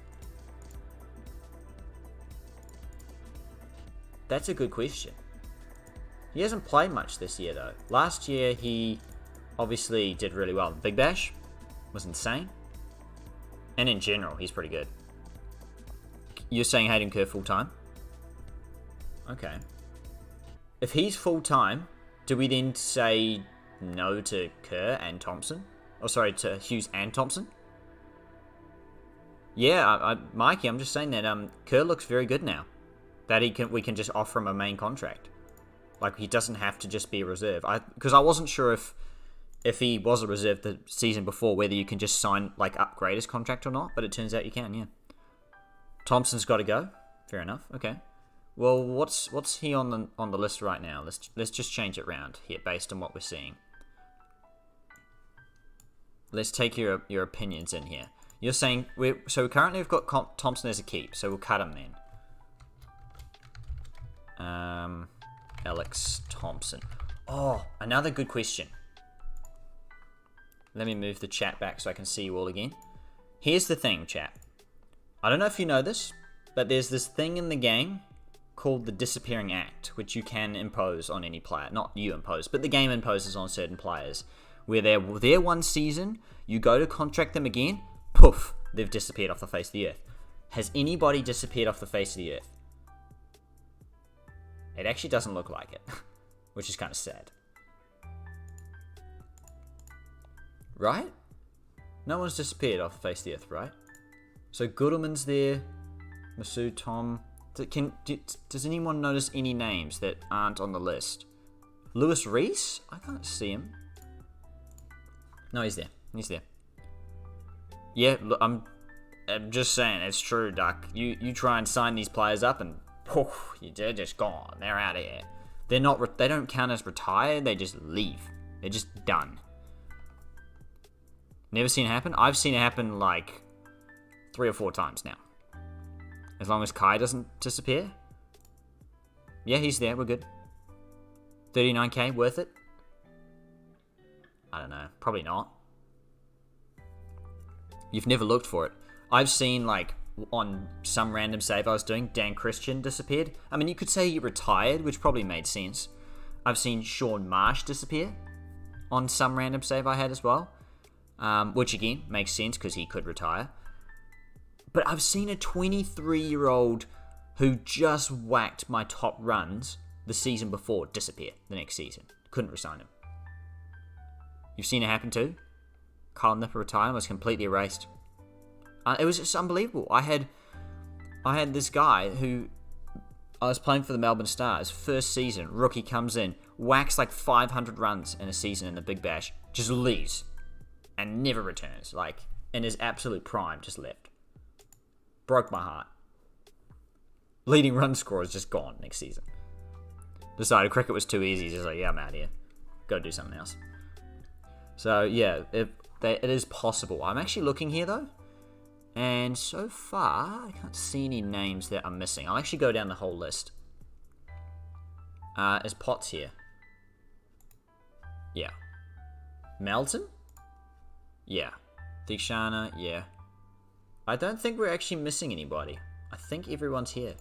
Speaker 1: That's a good question. He hasn't played much this year, though. Last year, he obviously did really well. Big Bash was insane. And in general, he's pretty good. You're saying Hayden Kerr full-time? Okay. If he's full-time, do we then say no to Kerr and Thompson? Oh, sorry, to Hughes and Thompson? Yeah, Mikey, I'm just saying that Kerr looks very good now. That we can just offer him a main contract. Like, he doesn't have to just be a reserve. Because I wasn't sure if he was a reserve the season before, whether you can just sign, like, upgrade his contract or not. But it turns out you can, yeah. Thompson's got to go. Fair enough. Okay. Well, what's he on the list right now? Let's just change it around here based on what we're seeing. Let's take your opinions in here. You're saying so currently we've got Thompson as a keep, so we'll cut him then. Alex Thompson. Oh, another good question. Let me move the chat back so I can see you all again. Here's the thing, chat. I don't know if you know this, but there's this thing in the game called the Disappearing Act, which you can impose on any player. Not you impose, but the game imposes on certain players. Where they're there one season, you go to contract them again, poof, they've disappeared off the face of the earth. Has anybody disappeared off the face of the earth? It actually doesn't look like it, which is kind of sad. Right? No one's disappeared off the face of the earth, right? So Goodelman's there, Masood, Tom. Does anyone notice any names that aren't on the list? Lewis Reese? I can't see him. No, he's there. He's there. Yeah, look, I'm just saying, it's true, Duck. You try and sign these players up and poof, they're just gone. They're out of here. They don't count as retired. They just leave. They're just done. Never seen it happen? I've seen it happen like 3 or 4 times now. As long as Kai doesn't disappear. Yeah, he's there. We're good. 39k, worth it? I don't know. Probably not. You've never looked for it. I've seen, like, on some random save I was doing, Dan Christian disappeared. I mean, you could say he retired, which probably made sense. I've seen Sean Marsh disappear on some random save I had as well. Which, again, makes sense because he could retire. But I've seen a 23-year-old who just whacked my top runs the season before disappear the next season. Couldn't resign him. You've seen it happen too? Kyle Nipper retired and was completely erased. It was just unbelievable. I had this guy who I was playing for the Melbourne Stars, first season, rookie comes in, whacks like 500 runs in a season in the Big Bash, just leaves, and never returns. Like, in his absolute prime, just left. Broke my heart. Leading run scorer is just gone next season. Decided cricket was too easy, just like, yeah, I'm out here. Go do something else. So, yeah, it is possible. I'm actually looking here, though. And so far, I can't see any names that I'm missing. I'll actually go down the whole list. Is Potts here? Yeah. Melton? Yeah. Dikshana? Yeah. I don't think we're actually missing anybody. I think everyone's here.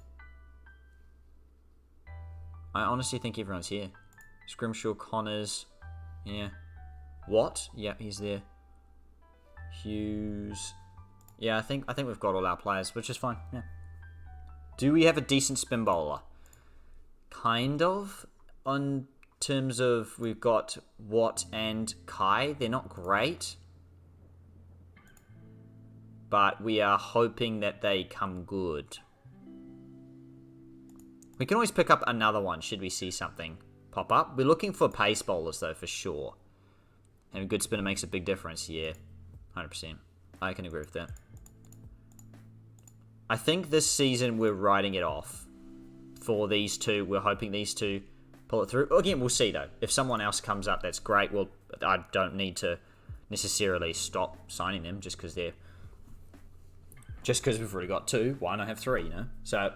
Speaker 1: I honestly think everyone's here. Scrimshaw, Connors. Yeah. Watt? Yeah, he's there. Hughes. Yeah, I think we've got all our players, which is fine. Yeah. Do we have a decent spin bowler? Kind of. On terms of we've got Watt and Kai. They're not great. But we are hoping that they come good. We can always pick up another one should we see something pop up. We're looking for pace bowlers though, for sure. And a good spinner makes a big difference. Yeah, 100%. I can agree with that. I think this season we're writing it off for these two. We're hoping these two pull it through. Again, we'll see though. If someone else comes up, that's great. Well, I don't need to necessarily stop signing them just because we've already got two. Why not have three? You know. So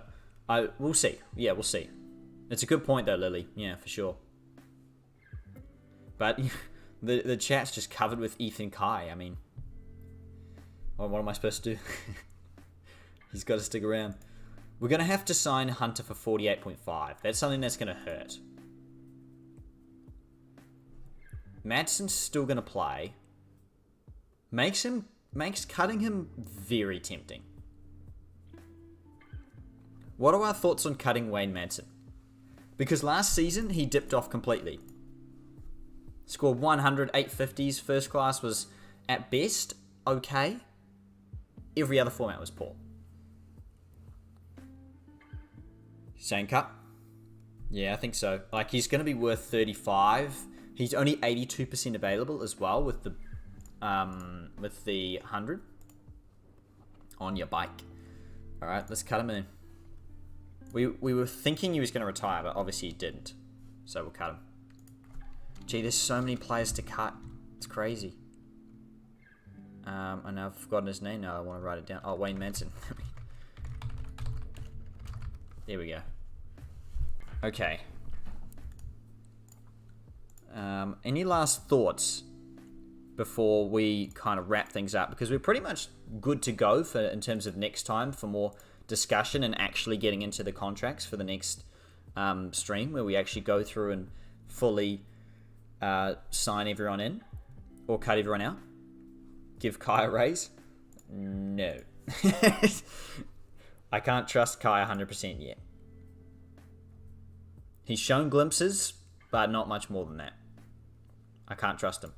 Speaker 1: we'll see. Yeah, we'll see. It's a good point though, Lily. Yeah, for sure. But the chat's just covered with Ethan Kai. I mean, what am I supposed to do? He's got to stick around. We're going to have to sign Hunter for 48.5. That's something that's going to hurt. Madson's still going to play. Makes cutting him very tempting. What are our thoughts on cutting Wayne Manson? Because last season, he dipped off completely. Scored 100, 850s. First class was, at best, okay. Every other format was poor. Same cut? Yeah, I think so. Like, he's going to be worth 35. He's only 82% available as well with the 100 on your bike. All right, let's cut him in. We were thinking he was going to retire, but obviously he didn't. So we'll cut him. Gee, there's so many players to cut. It's crazy. I know I've forgotten his name now. I want to write it down. Oh, Wayne Manson. There we go. Okay. Any last thoughts before we kind of wrap things up? Because we're pretty much good to go in terms of next time for more discussion and actually getting into the contracts for the next stream where we actually go through and fully sign everyone in or cut everyone out. Give Kai a raise? No. I can't trust Kai 100% yet. He's shown glimpses, but not much more than that. I can't trust him.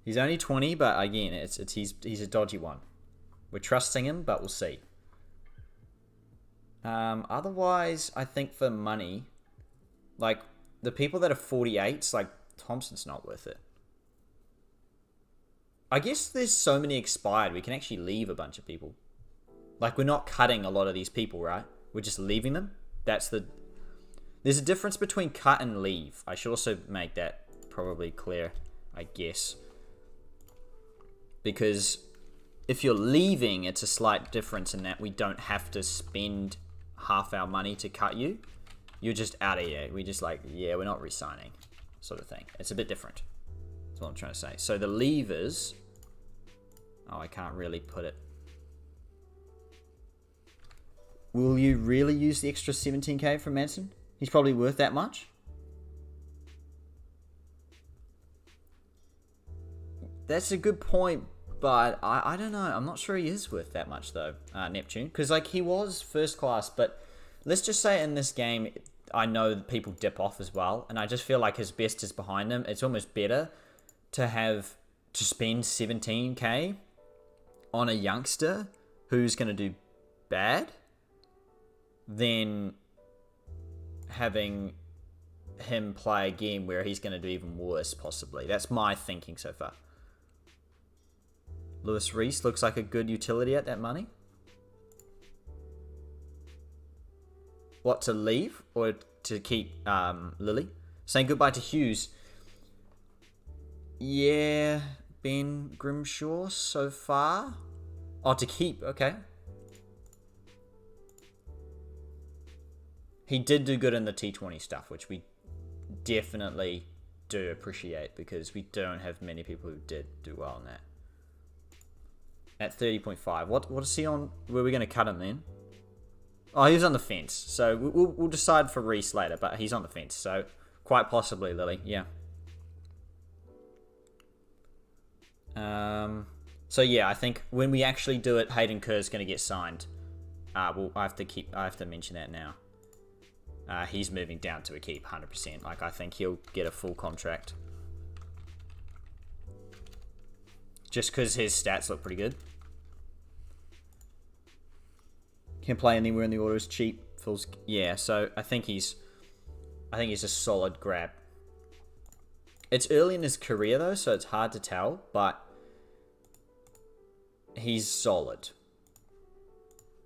Speaker 1: He's only 20, but again, he's a dodgy one. We're trusting him, but we'll see. Otherwise, I think for money, like the people that are 48s, like Thompson's not worth it. I guess there's so many expired, we can actually leave a bunch of people. Like, we're not cutting a lot of these people, right? We're just leaving them. There's a difference between cut and leave. I should also make that probably clear, I guess. Because if you're leaving, it's a slight difference in that we don't have to spend half our money to cut you. You're just out of here. We just like, yeah, we're not re-signing, sort of thing. It's a bit different. That's what I'm trying to say. So the leavers... Oh, I can't really put it. Will you really use the extra 17k from Manson? He's probably worth that much. That's a good point, but I don't know. I'm not sure he is worth that much, though, Neptune. Because, like, he was first class, but let's just say in this game, I know that people dip off as well, and I just feel like his best is behind him. It's almost better to spend 17k on a youngster who's going to do bad than having him play a game where he's going to do even worse, possibly. That's my thinking so far. Lewis Reese looks like a good utility at that money. What, to leave or to keep Lily? Saying goodbye to Hughes. Yeah, Ben Grimshaw so far. Oh, to keep, okay. He did do good in the T20 stuff, which we definitely do appreciate because we don't have many people who did do well in that. At 30.5. What is he on? Were we going to cut him then? Oh, he was on the fence. So we'll decide for Reese later, but he's on the fence. So quite possibly Lily, yeah. So yeah, I think when we actually do it, Hayden Kerr's going to get signed. I have to mention that now. He's moving down to a keep 100%. Like, I think he'll get a full contract. Just because his stats look pretty good. Can play anywhere in the order, is cheap. Feels, yeah, so I think he's a solid grab. It's early in his career though, so it's hard to tell, but he's solid.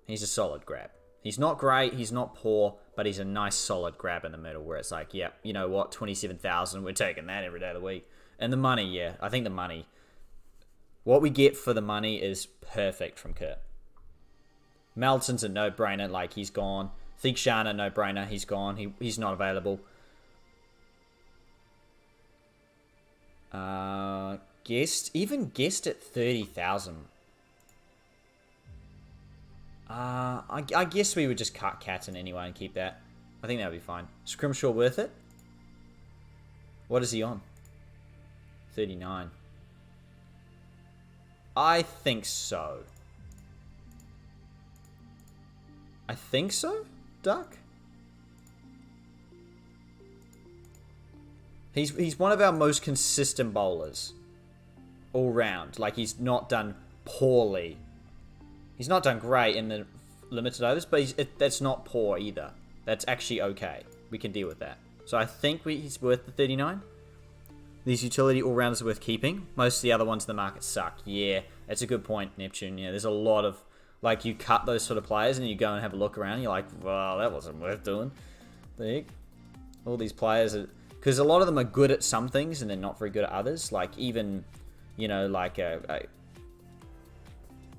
Speaker 1: He's a solid grab. He's not great, he's not poor, but he's a nice solid grab in the middle where it's like, yeah, you know what, 27,000, we're taking that every day of the week. And the money, yeah, I think the money, what we get for the money is perfect from Kurt. Melson's a no-brainer, like he's gone. Theekshana, no-brainer, he's gone. He's not available. Guest at 30,000. I guess we would just cut Catton anyway and keep that. I think that would be fine. Is Scrimshaw worth it? What is he on? 39. I think so. I think so, Duck? He's one of our most consistent bowlers. All round. Like, he's not done poorly. He's not done great in the limited overs, but that's not poor either. That's actually okay. We can deal with that. So I think he's worth the 39. These utility all-rounders are worth keeping. Most of the other ones in the market suck. Yeah, that's a good point, Neptune. Yeah, there's a lot of... Like, you cut those sort of players and you go and have a look around and you're like, well, that wasn't worth doing. There. All these players are... Because a lot of them are good at some things and they're not very good at others. Like, even, you know, like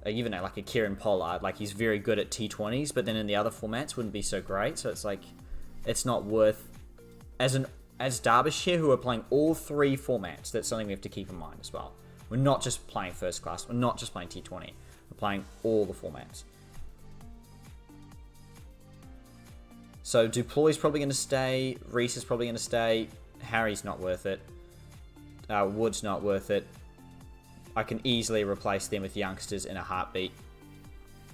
Speaker 1: even like a Kieran Pollard. Like, he's very good at T20s, but then in the other formats wouldn't be so great. So it's like, it's not worth... As Derbyshire, who are playing all three formats, that's something we have to keep in mind as well. We're not just playing first class. We're not just playing T20. We're playing all the formats. So Duploy's probably going to stay. Reese is probably going to stay. Harry's not worth it. Wood's not worth it. I can easily replace them with youngsters in a heartbeat.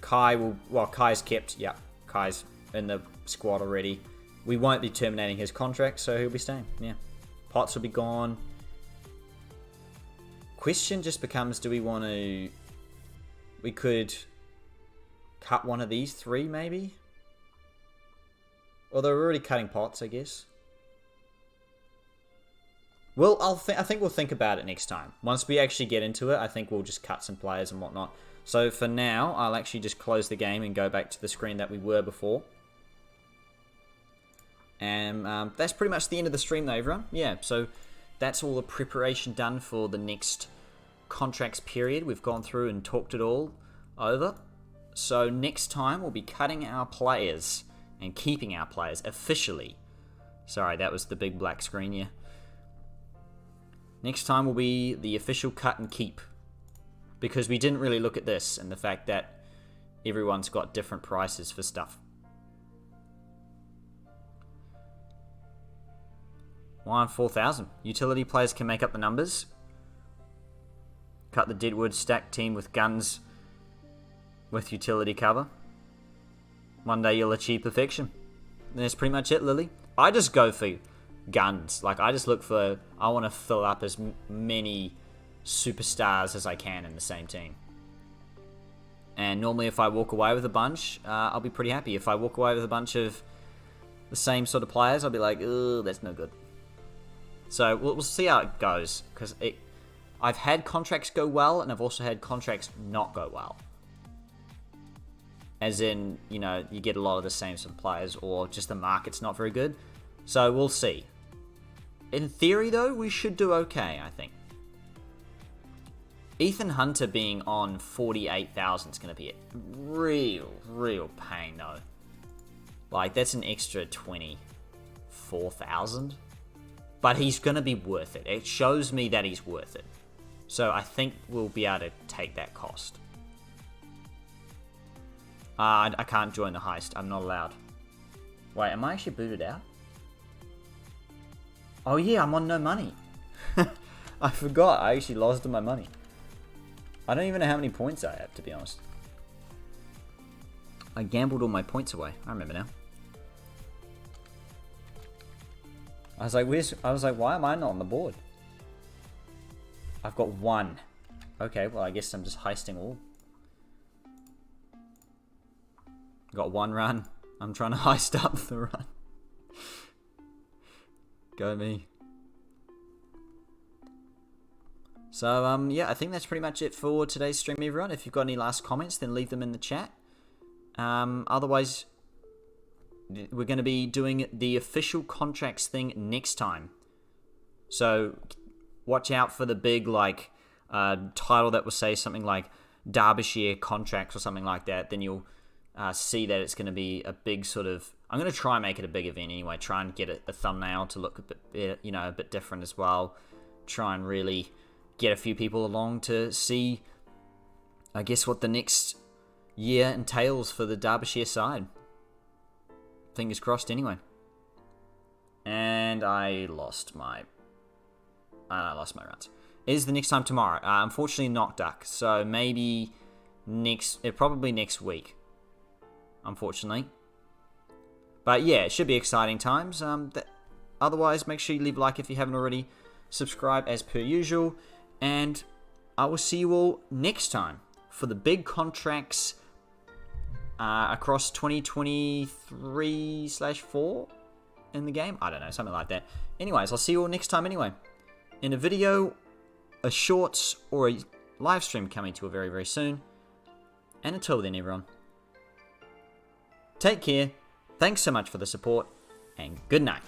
Speaker 1: Kai will... Well, Kai's kept. Yep. Kai's in the squad already. We won't be terminating his contract, so he'll be staying. Yeah. Potts will be gone. Question just becomes, do we want to... We could cut one of these three, maybe? Although we're already cutting Potts, I guess. Well, I think we'll think about it next time. Once we actually get into it, I think we'll just cut some players and whatnot. So for now, I'll actually just close the game and go back to the screen that we were before. And that's pretty much the end of the stream though, everyone. Yeah, so that's all the preparation done for the next contracts period. We've gone through and talked it all over. So next time we'll be cutting our players and keeping our players officially. Sorry, that was the big black screen, yeah. Next time will be the official cut and keep. Because we didn't really look at this and the fact that everyone's got different prices for stuff. 4,000. Utility players can make up the numbers. Cut the deadwood, stack team with guns with utility cover. One day you'll achieve perfection. And that's pretty much it, Lily. I just go for guns. Like, I just look for... I want to fill up as many superstars as I can in the same team. And normally if I walk away with a bunch, I'll be pretty happy. If I walk away with a bunch of the same sort of players, I'll be like, ugh, that's no good. So we'll see how it goes. Because I've had contracts go well, and I've also had contracts not go well. As in, you know, you get a lot of the same sort of players, or just the market's not very good. So we'll see. In theory, though, we should do okay, I think. Ethan Hunter being on 48,000 is going to be a real pain, though. Like, that's an extra 24,000. But he's going to be worth it. It shows me that he's worth it. So I think we'll be able to take that cost. I can't join the heist. I'm not allowed. Wait, am I actually booted out? Oh yeah, I'm on no money. I forgot. I actually lost all my money. I don't even know how many points I have, to be honest. I gambled all my points away. I remember now. I was like, why am I not on the board? I've got 1. Okay, well, I guess I'm just heisting all. Got 1 run. I'm trying to heist up the run. Go me. So, yeah, I think that's pretty much it for today's stream, everyone. If you've got any last comments, then leave them in the chat. Otherwise, we're going to be doing the official contracts thing next time. So, watch out for the big, like, title that will say something like Derbyshire contracts or something like that. Then you'll see that it's going to be a big sort of... I'm going to try and make it a big event anyway. Try and get a thumbnail to look a bit, you know, a bit different as well. Try and really get a few people along to see, I guess, what the next year entails for the Derbyshire side. Fingers crossed anyway. And I lost my runs. Is the next time tomorrow? Unfortunately not, Duck. So maybe probably next week. Unfortunately. But yeah, it should be exciting times. Otherwise, make sure you leave a like if you haven't already. Subscribe as per usual. And I will see you all next time for the big contracts across 2023/4 in the game. I don't know, something like that. Anyways, I'll see you all next time anyway. In a video, a shorts, or a live stream coming to you very, very soon. And until then, everyone, take care. Thanks so much for the support, and good night.